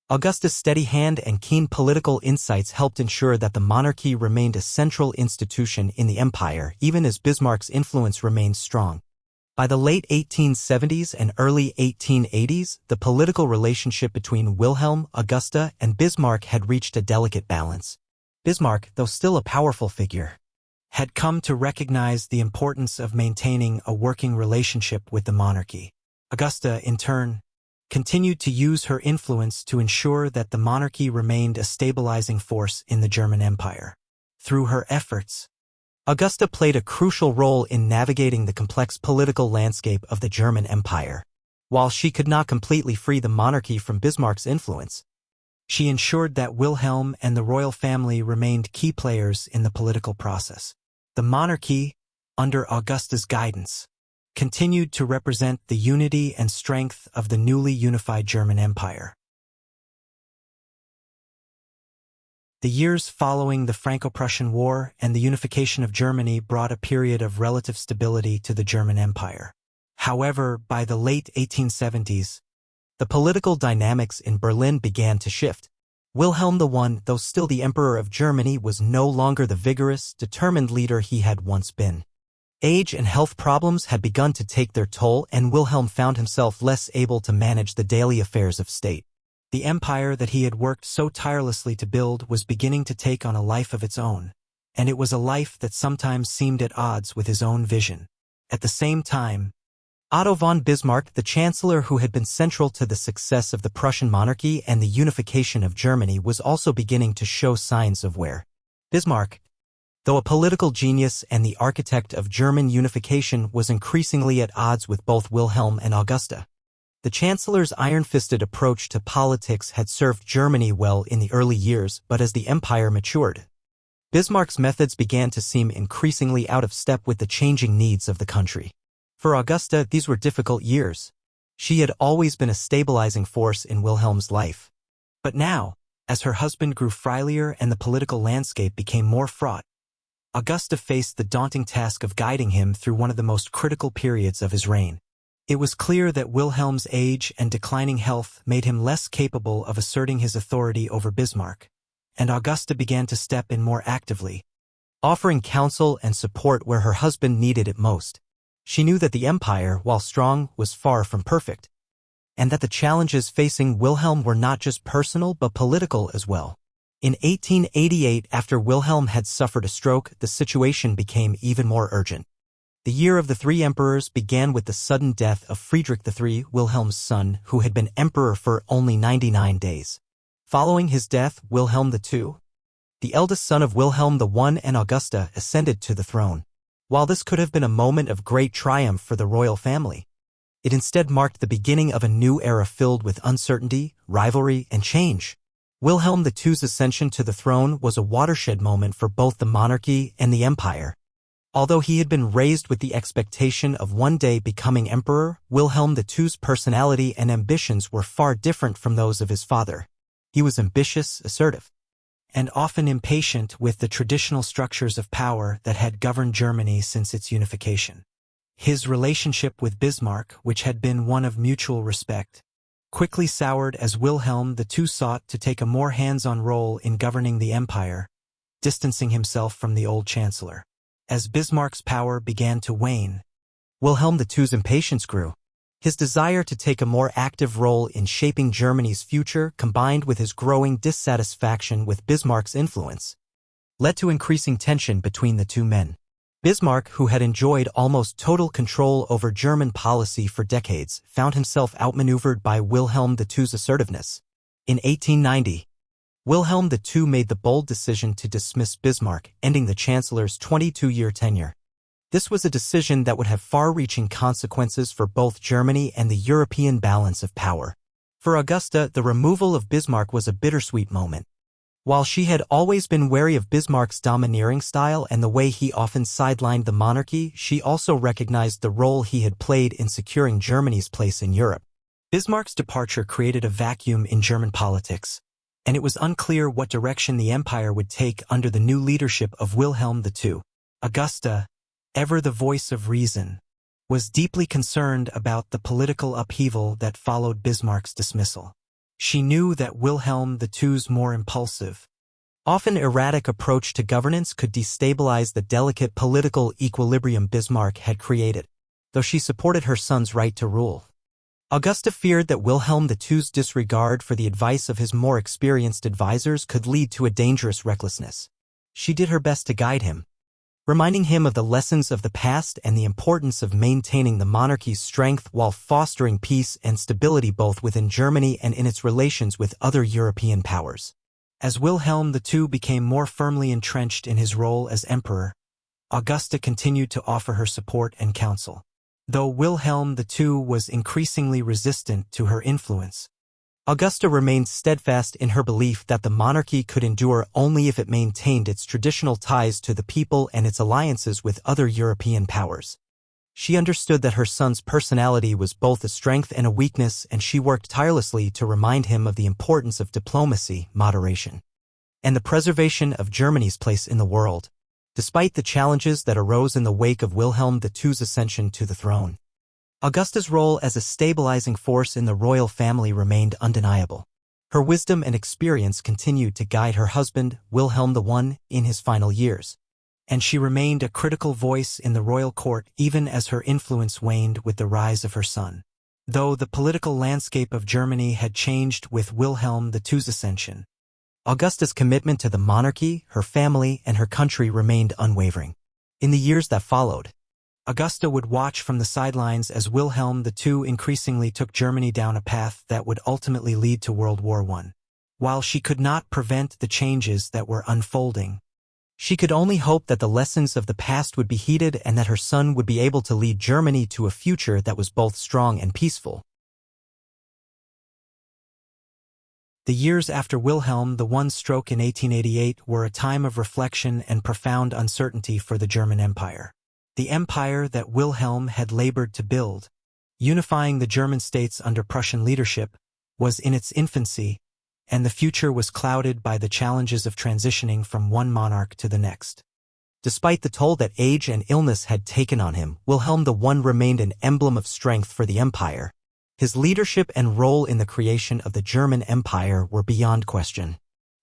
Augusta's steady hand and keen political insights helped ensure that the monarchy remained a central institution in the empire, even as Bismarck's influence remained strong. By the late 1870s and early 1880s, the political relationship between Wilhelm, Augusta, and Bismarck had reached a delicate balance. Bismarck, though still a powerful figure, had come to recognize the importance of maintaining a working relationship with the monarchy. Augusta, in turn, continued to use her influence to ensure that the monarchy remained a stabilizing force in the German Empire. Through her efforts, Augusta played a crucial role in navigating the complex political landscape of the German Empire. While she could not completely free the monarchy from Bismarck's influence, she ensured that Wilhelm and the royal family remained key players in the political process. The monarchy, under Augusta's guidance, continued to represent the unity and strength of the newly unified German Empire. The years following the Franco-Prussian War and the unification of Germany brought a period of relative stability to the German Empire. However, by the late 1870s, the political dynamics in Berlin began to shift. Wilhelm I, though still the Emperor of Germany, was no longer the vigorous, determined leader he had once been. Age and health problems had begun to take their toll, and Wilhelm found himself less able to manage the daily affairs of state. The empire that he had worked so tirelessly to build was beginning to take on a life of its own, and it was a life that sometimes seemed at odds with his own vision. At the same time, Otto von Bismarck, the Chancellor who had been central to the success of the Prussian monarchy and the unification of Germany, was also beginning to show signs of wear. Bismarck, though a political genius and the architect of German unification, was increasingly at odds with both Wilhelm and Augusta. The Chancellor's iron-fisted approach to politics had served Germany well in the early years, but as the empire matured, Bismarck's methods began to seem increasingly out of step with the changing needs of the country. For Augusta, these were difficult years. She had always been a stabilizing force in Wilhelm's life. But now, as her husband grew frailer and the political landscape became more fraught, Augusta faced the daunting task of guiding him through one of the most critical periods of his reign. It was clear that Wilhelm's age and declining health made him less capable of asserting his authority over Bismarck, and Augusta began to step in more actively, offering counsel and support where her husband needed it most. She knew that the empire, while strong, was far from perfect, and that the challenges facing Wilhelm were not just personal but political as well. In 1888, after Wilhelm had suffered a stroke, the situation became even more urgent. The year of the three emperors began with the sudden death of Friedrich III, Wilhelm's son, who had been emperor for only 99 days. Following his death, Wilhelm II, the eldest son of Wilhelm I and Augusta, ascended to the throne. While this could have been a moment of great triumph for the royal family, it instead marked the beginning of a new era filled with uncertainty, rivalry, and change. Wilhelm II's ascension to the throne was a watershed moment for both the monarchy and the empire. Although he had been raised with the expectation of one day becoming emperor, Wilhelm II's personality and ambitions were far different from those of his father. He was ambitious, assertive, and often impatient with the traditional structures of power that had governed Germany since its unification. His relationship with Bismarck, which had been one of mutual respect, quickly soured as Wilhelm II sought to take a more hands-on role in governing the empire, distancing himself from the old chancellor. As Bismarck's power began to wane, Wilhelm II's impatience grew. His desire to take a more active role in shaping Germany's future, combined with his growing dissatisfaction with Bismarck's influence, led to increasing tension between the two men. Bismarck, who had enjoyed almost total control over German policy for decades, found himself outmaneuvered by Wilhelm II's assertiveness. In 1890, Wilhelm II made the bold decision to dismiss Bismarck, ending the chancellor's 22-year tenure. This was a decision that would have far-reaching consequences for both Germany and the European balance of power. For Augusta, the removal of Bismarck was a bittersweet moment. While she had always been wary of Bismarck's domineering style and the way he often sidelined the monarchy, she also recognized the role he had played in securing Germany's place in Europe. Bismarck's departure created a vacuum in German politics, and it was unclear what direction the empire would take under the new leadership of Wilhelm II. Augusta, ever the voice of reason, was deeply concerned about the political upheaval that followed Bismarck's dismissal. She knew that Wilhelm II's more impulsive, often erratic approach to governance could destabilize the delicate political equilibrium Bismarck had created, though she supported her son's right to rule. Augusta feared that Wilhelm II's disregard for the advice of his more experienced advisors could lead to a dangerous recklessness. She did her best to guide him, reminding him of the lessons of the past and the importance of maintaining the monarchy's strength while fostering peace and stability both within Germany and in its relations with other European powers. As Wilhelm II became more firmly entrenched in his role as emperor, Augusta continued to offer her support and counsel. Though Wilhelm II was increasingly resistant to her influence, Augusta remained steadfast in her belief that the monarchy could endure only if it maintained its traditional ties to the people and its alliances with other European powers. She understood that her son's personality was both a strength and a weakness, and she worked tirelessly to remind him of the importance of diplomacy, moderation, and the preservation of Germany's place in the world, despite the challenges that arose in the wake of Wilhelm II's ascension to the throne. Augusta's role as a stabilizing force in the royal family remained undeniable. Her wisdom and experience continued to guide her husband, Wilhelm I, in his final years, and she remained a critical voice in the royal court even as her influence waned with the rise of her son. Though the political landscape of Germany had changed with Wilhelm II's ascension, Augusta's commitment to the monarchy, her family, and her country remained unwavering. In the years that followed, Augusta would watch from the sidelines as Wilhelm II increasingly took Germany down a path that would ultimately lead to World War I. While she could not prevent the changes that were unfolding, she could only hope that the lessons of the past would be heeded and that her son would be able to lead Germany to a future that was both strong and peaceful. The years after Wilhelm I's stroke in 1888 were a time of reflection and profound uncertainty for the German Empire. The empire that Wilhelm had labored to build, unifying the German states under Prussian leadership, was in its infancy, and the future was clouded by the challenges of transitioning from one monarch to the next. Despite the toll that age and illness had taken on him, Wilhelm I remained an emblem of strength for the empire. His leadership and role in the creation of the German Empire were beyond question.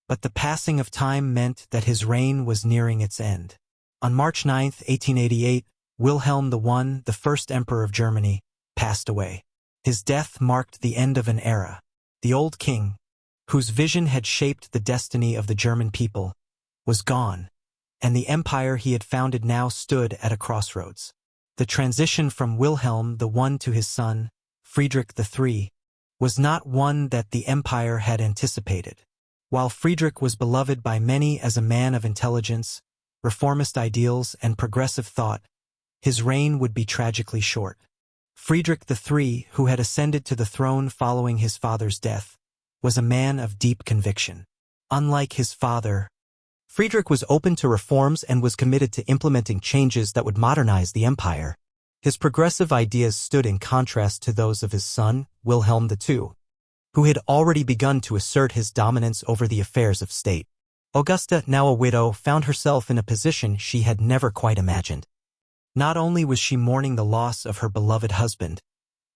But the passing of time meant that his reign was nearing its end. On March 9, 1888, Wilhelm I, the first emperor of Germany, passed away. His death marked the end of an era. The old king, whose vision had shaped the destiny of the German people, was gone, and the empire he had founded now stood at a crossroads. The transition from Wilhelm I to his son, Friedrich III, was not one that the empire had anticipated. While Friedrich was beloved by many as a man of intelligence, reformist ideals, and progressive thought, his reign would be tragically short. Friedrich III, who had ascended to the throne following his father's death, was a man of deep conviction. Unlike his father, Friedrich was open to reforms and was committed to implementing changes that would modernize the empire. His progressive ideas stood in contrast to those of his son, Wilhelm II, who had already begun to assert his dominance over the affairs of state. Augusta, now a widow, found herself in a position she had never quite imagined. Not only was she mourning the loss of her beloved husband,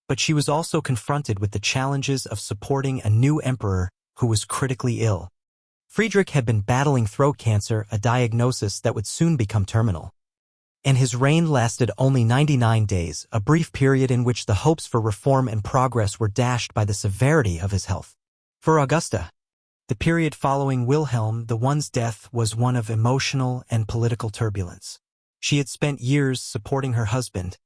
but she was also confronted with the challenges of supporting a new emperor who was critically ill. Friedrich had been battling throat cancer, a diagnosis that would soon become terminal. And his reign lasted only 99 days, a brief period in which the hopes for reform and progress were dashed by the severity of his health. For Augusta, the period following Wilhelm I's death was one of emotional and political turbulence. She had spent years supporting her husband,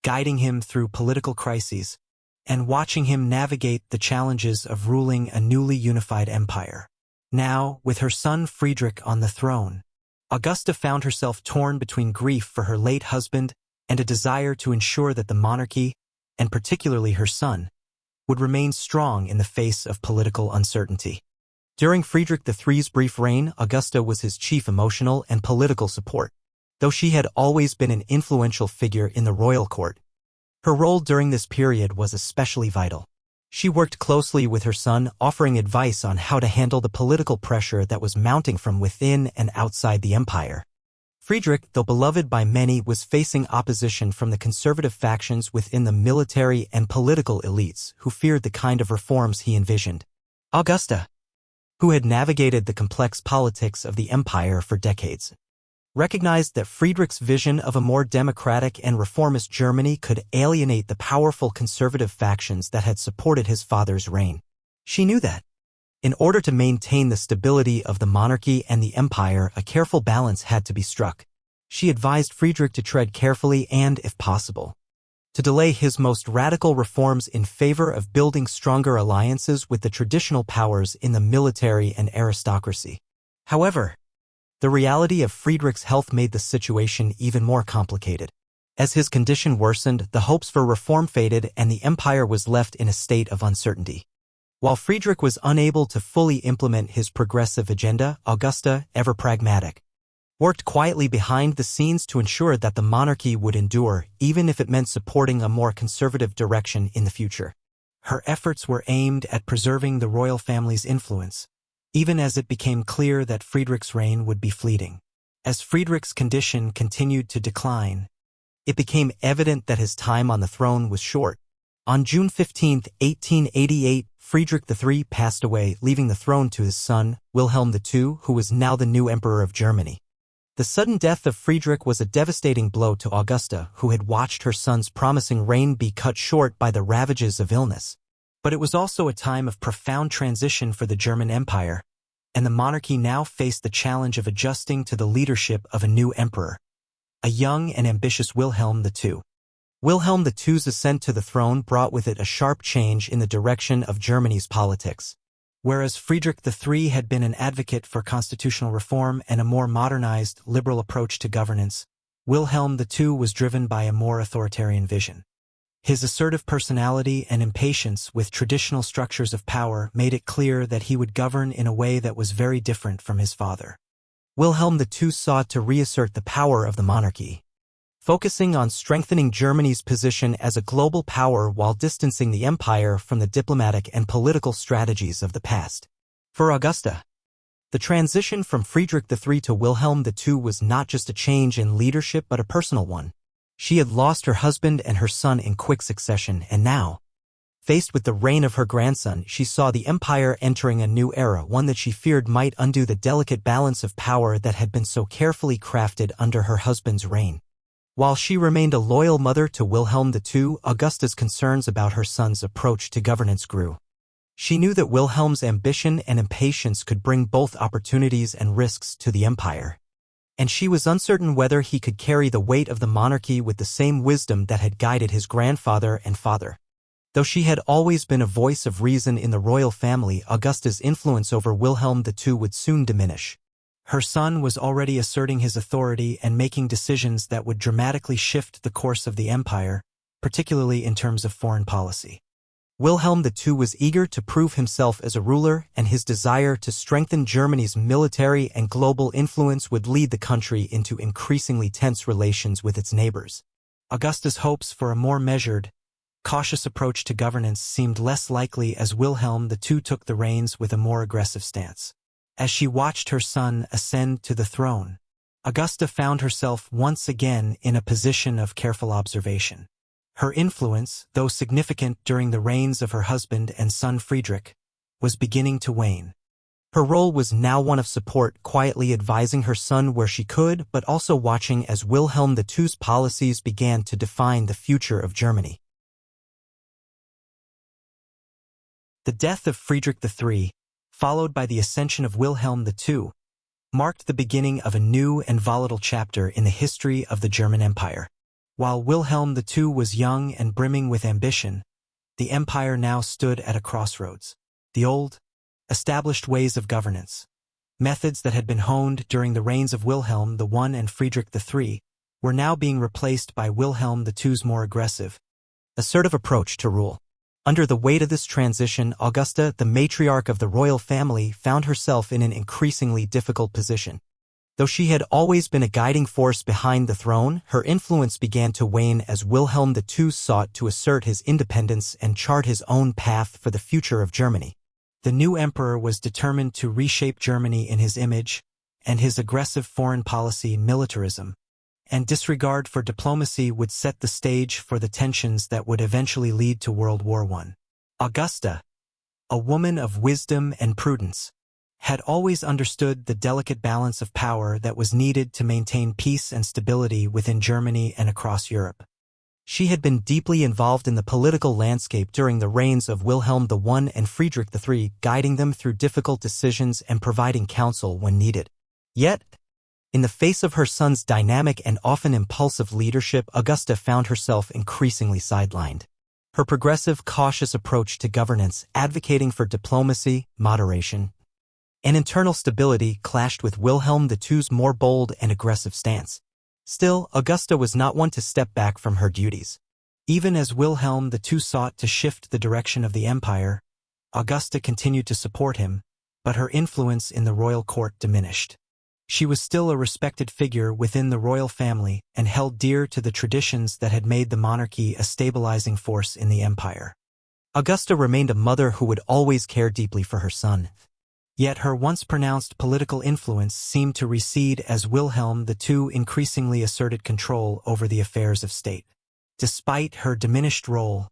guiding him through political crises, and watching him navigate the challenges of ruling a newly unified empire. Now, with her son Friedrich on the throne, Augusta found herself torn between grief for her late husband and a desire to ensure that the monarchy, and particularly her son, would remain strong in the face of political uncertainty. During Friedrich III's brief reign, Augusta was his chief emotional and political support. Though she had always been an influential figure in the royal court, her role during this period was especially vital. She worked closely with her son, offering advice on how to handle the political pressure that was mounting from within and outside the empire. Friedrich, though beloved by many, was facing opposition from the conservative factions within the military and political elites who feared the kind of reforms he envisioned. Augusta, who had navigated the complex politics of the empire for decades, recognized that Friedrich's vision of a more democratic and reformist Germany could alienate the powerful conservative factions that had supported his father's reign. She knew that, in order to maintain the stability of the monarchy and the empire, a careful balance had to be struck. She advised Friedrich to tread carefully and, if possible, to delay his most radical reforms in favor of building stronger alliances with the traditional powers in the military and aristocracy. However, the reality of Friedrich's health made the situation even more complicated. As his condition worsened, the hopes for reform faded and the empire was left in a state of uncertainty. While Friedrich was unable to fully implement his progressive agenda, Augusta, ever pragmatic, worked quietly behind the scenes to ensure that the monarchy would endure, even if it meant supporting a more conservative direction in the future. Her efforts were aimed at preserving the royal family's influence, even as it became clear that Friedrich's reign would be fleeting. As Friedrich's condition continued to decline, it became evident that his time on the throne was short. On June 15, 1888, Friedrich III passed away, leaving the throne to his son, Wilhelm II, who was now the new emperor of Germany. The sudden death of Friedrich was a devastating blow to Augusta, who had watched her son's promising reign be cut short by the ravages of illness. But it was also a time of profound transition for the German Empire, and the monarchy now faced the challenge of adjusting to the leadership of a new emperor, a young and ambitious Wilhelm II. Wilhelm II's ascent to the throne brought with it a sharp change in the direction of Germany's politics. Whereas Friedrich III had been an advocate for constitutional reform and a more modernized, liberal approach to governance, Wilhelm II was driven by a more authoritarian vision. His assertive personality and impatience with traditional structures of power made it clear that he would govern in a way that was very different from his father. Wilhelm II sought to reassert the power of the monarchy, focusing on strengthening Germany's position as a global power while distancing the empire from the diplomatic and political strategies of the past. For Augusta, the transition from Friedrich III to Wilhelm II was not just a change in leadership but a personal one. She had lost her husband and her son in quick succession, and now, faced with the reign of her grandson, she saw the empire entering a new era, one that she feared might undo the delicate balance of power that had been so carefully crafted under her husband's reign. While she remained a loyal mother to Wilhelm II, Augusta's concerns about her son's approach to governance grew. She knew that Wilhelm's ambition and impatience could bring both opportunities and risks to the empire, and she was uncertain whether he could carry the weight of the monarchy with the same wisdom that had guided his grandfather and father. Though she had always been a voice of reason in the royal family, Augusta's influence over Wilhelm II would soon diminish. Her son was already asserting his authority and making decisions that would dramatically shift the course of the empire, particularly in terms of foreign policy. Wilhelm II was eager to prove himself as a ruler, and his desire to strengthen Germany's military and global influence would lead the country into increasingly tense relations with its neighbors. Augusta's hopes for a more measured, cautious approach to governance seemed less likely as Wilhelm II took the reins with a more aggressive stance. As she watched her son ascend to the throne, Augusta found herself once again in a position of careful observation. Her influence, though significant during the reigns of her husband and son Friedrich, was beginning to wane. Her role was now one of support, quietly advising her son where she could, but also watching as Wilhelm II's policies began to define the future of Germany. The death of Friedrich III, followed by the ascension of Wilhelm II, marked the beginning of a new and volatile chapter in the history of the German Empire. While Wilhelm II was young and brimming with ambition, the empire now stood at a crossroads. The old, established ways of governance, methods that had been honed during the reigns of Wilhelm I and Friedrich III, were now being replaced by Wilhelm II's more aggressive, assertive approach to rule. Under the weight of this transition, Augusta, the matriarch of the royal family, found herself in an increasingly difficult position. Though she had always been a guiding force behind the throne, her influence began to wane as Wilhelm II sought to assert his independence and chart his own path for the future of Germany. The new emperor was determined to reshape Germany in his image, and his aggressive foreign policy, militarism, and disregard for diplomacy would set the stage for the tensions that would eventually lead to World War I. Augusta, a woman of wisdom and prudence, had always understood the delicate balance of power that was needed to maintain peace and stability within Germany and across Europe. She had been deeply involved in the political landscape during the reigns of Wilhelm I and Friedrich III, guiding them through difficult decisions and providing counsel when needed. Yet, in the face of her son's dynamic and often impulsive leadership, Augusta found herself increasingly sidelined. Her progressive, cautious approach to governance, advocating for diplomacy, moderation, and internal stability, clashed with Wilhelm II's more bold and aggressive stance. Still, Augusta was not one to step back from her duties. Even as Wilhelm II sought to shift the direction of the empire, Augusta continued to support him, but her influence in the royal court diminished. She was still a respected figure within the royal family and held dear to the traditions that had made the monarchy a stabilizing force in the empire. Augusta remained a mother who would always care deeply for her son. Yet her once pronounced political influence seemed to recede as Wilhelm II increasingly asserted control over the affairs of state. Despite her diminished role,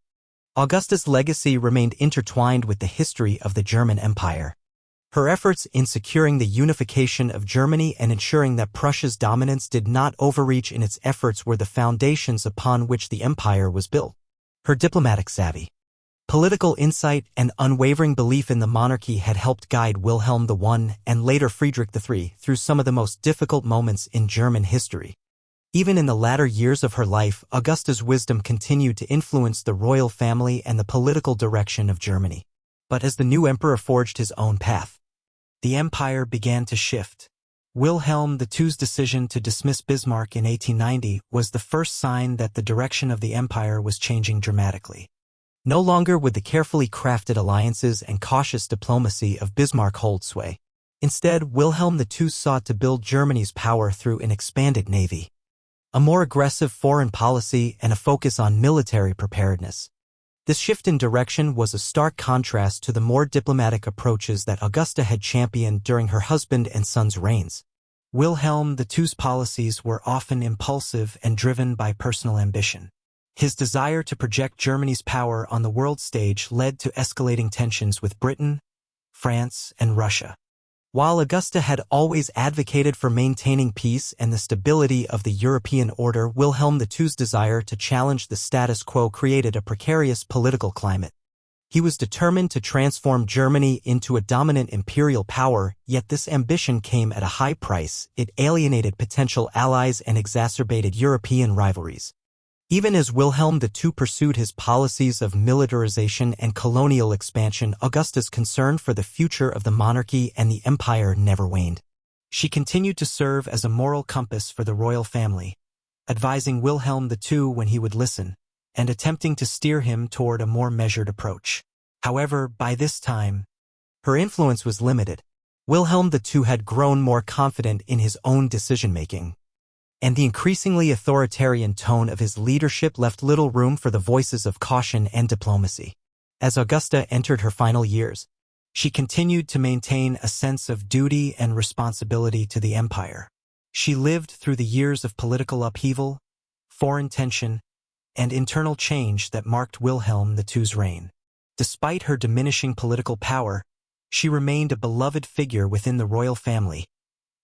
Augusta's legacy remained intertwined with the history of the German Empire. Her efforts in securing the unification of Germany and ensuring that Prussia's dominance did not overreach in its efforts were the foundations upon which the empire was built. Her diplomatic savvy, political insight, and unwavering belief in the monarchy had helped guide Wilhelm I and later Friedrich III through some of the most difficult moments in German history. Even in the latter years of her life, Augusta's wisdom continued to influence the royal family and the political direction of Germany. But as the new emperor forged his own path, the empire began to shift. Wilhelm II's decision to dismiss Bismarck in 1890 was the first sign that the direction of the empire was changing dramatically. No longer would the carefully crafted alliances and cautious diplomacy of Bismarck hold sway. Instead, Wilhelm II sought to build Germany's power through an expanded navy, a more aggressive foreign policy, and a focus on military preparedness. This shift in direction was a stark contrast to the more diplomatic approaches that Augusta had championed during her husband and son's reigns. Wilhelm II's policies were often impulsive and driven by personal ambition. His desire to project Germany's power on the world stage led to escalating tensions with Britain, France, and Russia. While Augusta had always advocated for maintaining peace and the stability of the European order, Wilhelm II's desire to challenge the status quo created a precarious political climate. He was determined to transform Germany into a dominant imperial power, yet this ambition came at a high price. It alienated potential allies and exacerbated European rivalries. Even as Wilhelm II pursued his policies of militarization and colonial expansion, Augusta's concern for the future of the monarchy and the empire never waned. She continued to serve as a moral compass for the royal family, advising Wilhelm II when he would listen, and attempting to steer him toward a more measured approach. However, by this time, her influence was limited. Wilhelm II had grown more confident in his own decision-making, and the increasingly authoritarian tone of his leadership left little room for the voices of caution and diplomacy. As Augusta entered her final years, she continued to maintain a sense of duty and responsibility to the empire. She lived through the years of political upheaval, foreign tension, and internal change that marked Wilhelm II's reign. Despite her diminishing political power, she remained a beloved figure within the royal family,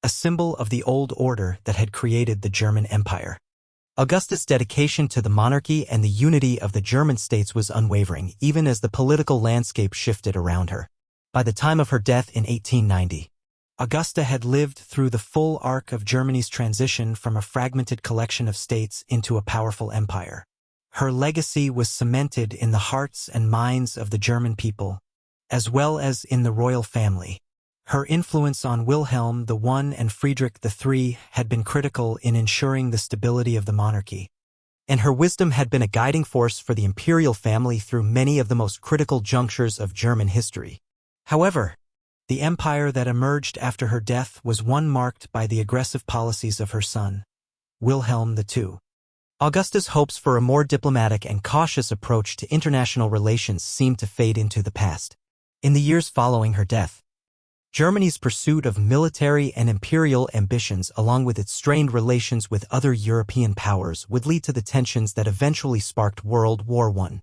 a symbol of the old order that had created the German Empire. Augusta's dedication to the monarchy and the unity of the German states was unwavering, even as the political landscape shifted around her. By the time of her death in 1890, Augusta had lived through the full arc of Germany's transition from a fragmented collection of states into a powerful empire. Her legacy was cemented in the hearts and minds of the German people, as well as in the royal family. Her influence on Wilhelm I and Friedrich III had been critical in ensuring the stability of the monarchy, and her wisdom had been a guiding force for the imperial family through many of the most critical junctures of German history. However, the empire that emerged after her death was one marked by the aggressive policies of her son, Wilhelm II. Augusta's hopes for a more diplomatic and cautious approach to international relations seemed to fade into the past. In the years following her death, Germany's pursuit of military and imperial ambitions, along with its strained relations with other European powers, would lead to the tensions that eventually sparked World War I.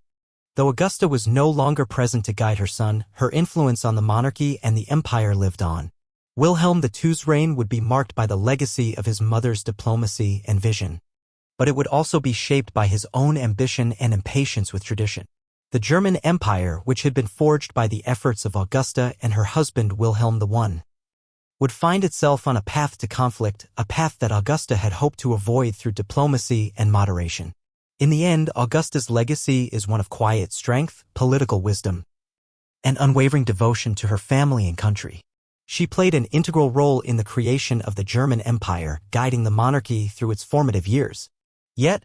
Though Augusta was no longer present to guide her son, her influence on the monarchy and the empire lived on. Wilhelm II's reign would be marked by the legacy of his mother's diplomacy and vision, but it would also be shaped by his own ambition and impatience with tradition. The German Empire, which had been forged by the efforts of Augusta and her husband Wilhelm I, would find itself on a path to conflict, a path that Augusta had hoped to avoid through diplomacy and moderation. In the end, Augusta's legacy is one of quiet strength, political wisdom, and unwavering devotion to her family and country. She played an integral role in the creation of the German Empire, guiding the monarchy through its formative years. Yet,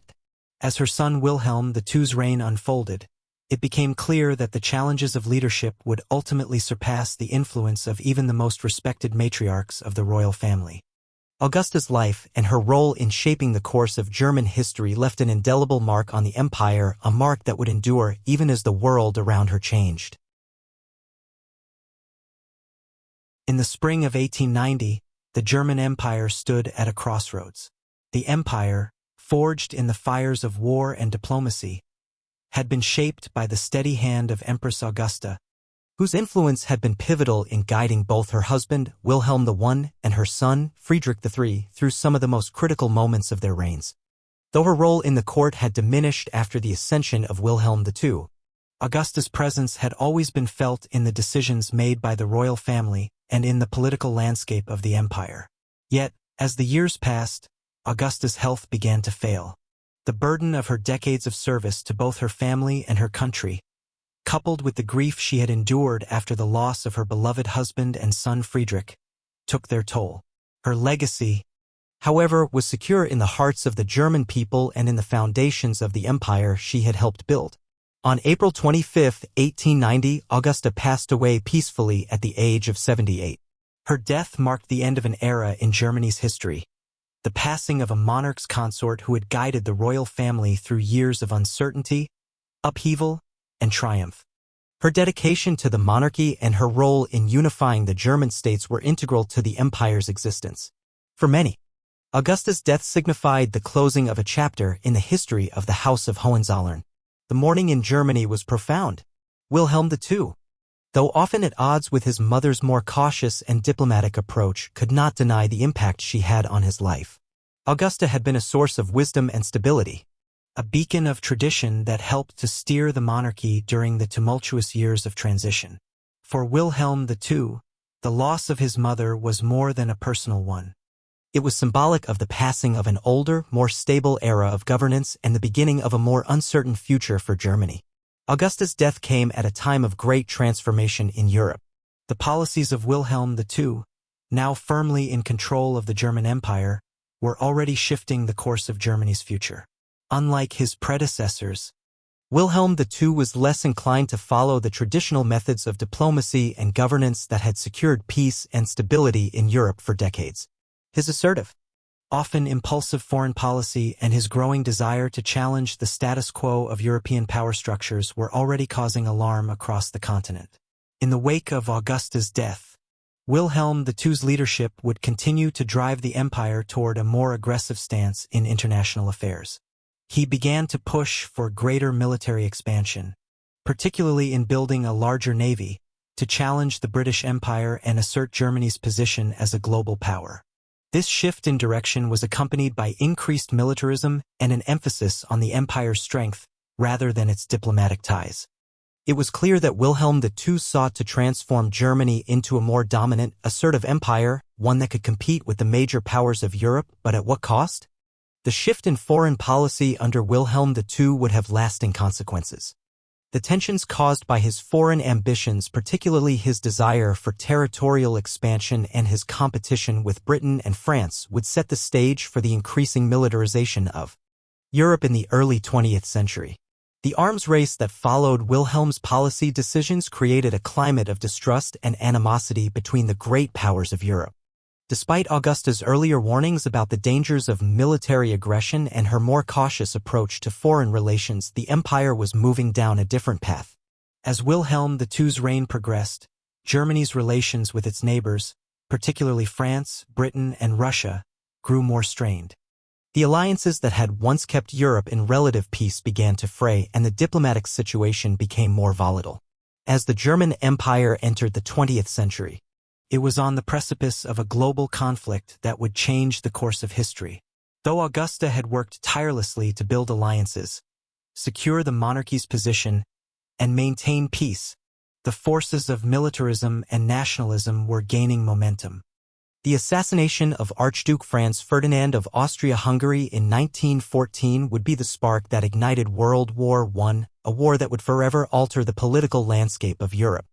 as her son Wilhelm II's reign unfolded, it became clear that the challenges of leadership would ultimately surpass the influence of even the most respected matriarchs of the royal family. Augusta's life and her role in shaping the course of German history left an indelible mark on the empire, a mark that would endure even as the world around her changed. In the spring of 1890, the German Empire stood at a crossroads. The empire, forged in the fires of war and diplomacy, had been shaped by the steady hand of Empress Augusta, whose influence had been pivotal in guiding both her husband, Wilhelm I, and her son, Friedrich III, through some of the most critical moments of their reigns. Though her role in the court had diminished after the ascension of Wilhelm II, Augusta's presence had always been felt in the decisions made by the royal family and in the political landscape of the empire. Yet, as the years passed, Augusta's health began to fail. The burden of her decades of service to both her family and her country, coupled with the grief she had endured after the loss of her beloved husband and son Friedrich, took their toll. Her legacy, however, was secure in the hearts of the German people and in the foundations of the empire she had helped build. On April 25, 1890, Augusta passed away peacefully at the age of 78. Her death marked the end of an era in Germany's history, the passing of a monarch's consort who had guided the royal family through years of uncertainty, upheaval, and triumph. Her dedication to the monarchy and her role in unifying the German states were integral to the empire's existence. For many, Augusta's death signified the closing of a chapter in the history of the House of Hohenzollern. The mourning in Germany was profound. Wilhelm II, though often at odds with his mother's more cautious and diplomatic approach, could not deny the impact she had on his life. Augusta had been a source of wisdom and stability, a beacon of tradition that helped to steer the monarchy during the tumultuous years of transition. For Wilhelm II, the loss of his mother was more than a personal one. It was symbolic of the passing of an older, more stable era of governance and the beginning of a more uncertain future for Germany. Augusta's death came at a time of great transformation in Europe. The policies of Wilhelm II, now firmly in control of the German Empire, were already shifting the course of Germany's future. Unlike his predecessors, Wilhelm II was less inclined to follow the traditional methods of diplomacy and governance that had secured peace and stability in Europe for decades. His assertive, often impulsive foreign policy and his growing desire to challenge the status quo of European power structures were already causing alarm across the continent. In the wake of Augusta's death, Wilhelm II's leadership would continue to drive the empire toward a more aggressive stance in international affairs. He began to push for greater military expansion, particularly in building a larger navy, to challenge the British Empire and assert Germany's position as a global power. This shift in direction was accompanied by increased militarism and an emphasis on the empire's strength rather than its diplomatic ties. It was clear that Wilhelm II sought to transform Germany into a more dominant, assertive empire, one that could compete with the major powers of Europe, but at what cost? The shift in foreign policy under Wilhelm II would have lasting consequences. The tensions caused by his foreign ambitions, particularly his desire for territorial expansion and his competition with Britain and France, would set the stage for the increasing militarization of Europe in the early 20th century. The arms race that followed Wilhelm's policy decisions created a climate of distrust and animosity between the great powers of Europe. Despite Augusta's earlier warnings about the dangers of military aggression and her more cautious approach to foreign relations, the empire was moving down a different path. As Wilhelm II's reign progressed, Germany's relations with its neighbors, particularly France, Britain, and Russia, grew more strained. The alliances that had once kept Europe in relative peace began to fray, and the diplomatic situation became more volatile. As the German Empire entered the 20th century, it was on the precipice of a global conflict that would change the course of history. Though Augusta had worked tirelessly to build alliances, secure the monarchy's position, and maintain peace, the forces of militarism and nationalism were gaining momentum. The assassination of Archduke Franz Ferdinand of Austria-Hungary in 1914 would be the spark that ignited World War I, a war that would forever alter the political landscape of Europe.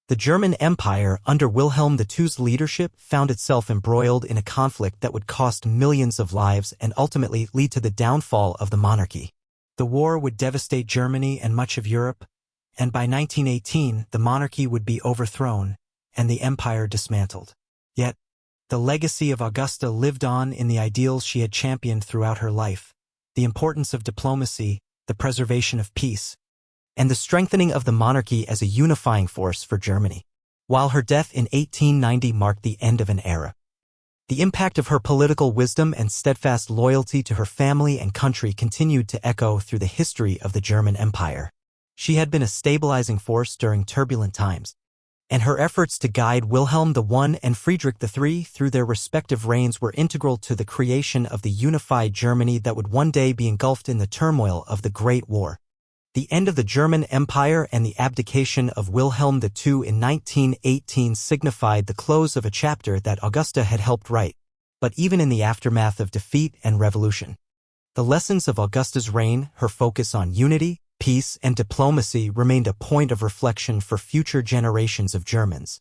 The German Empire, under Wilhelm II's leadership, found itself embroiled in a conflict that would cost millions of lives and ultimately lead to the downfall of the monarchy. The war would devastate Germany and much of Europe, and by 1918 the monarchy would be overthrown and the empire dismantled. Yet, the legacy of Augusta lived on in the ideals she had championed throughout her life: the importance of diplomacy, the preservation of peace, and the strengthening of the monarchy as a unifying force for Germany. While her death in 1890 marked the end of an era, the impact of her political wisdom and steadfast loyalty to her family and country continued to echo through the history of the German Empire. She had been a stabilizing force during turbulent times, and her efforts to guide Wilhelm I and Friedrich III through their respective reigns were integral to the creation of the unified Germany that would one day be engulfed in the turmoil of the Great War. The end of the German Empire and the abdication of Wilhelm II in 1918 signified the close of a chapter that Augusta had helped write. But even in the aftermath of defeat and revolution, the lessons of Augusta's reign, her focus on unity, peace, and diplomacy, remained a point of reflection for future generations of Germans.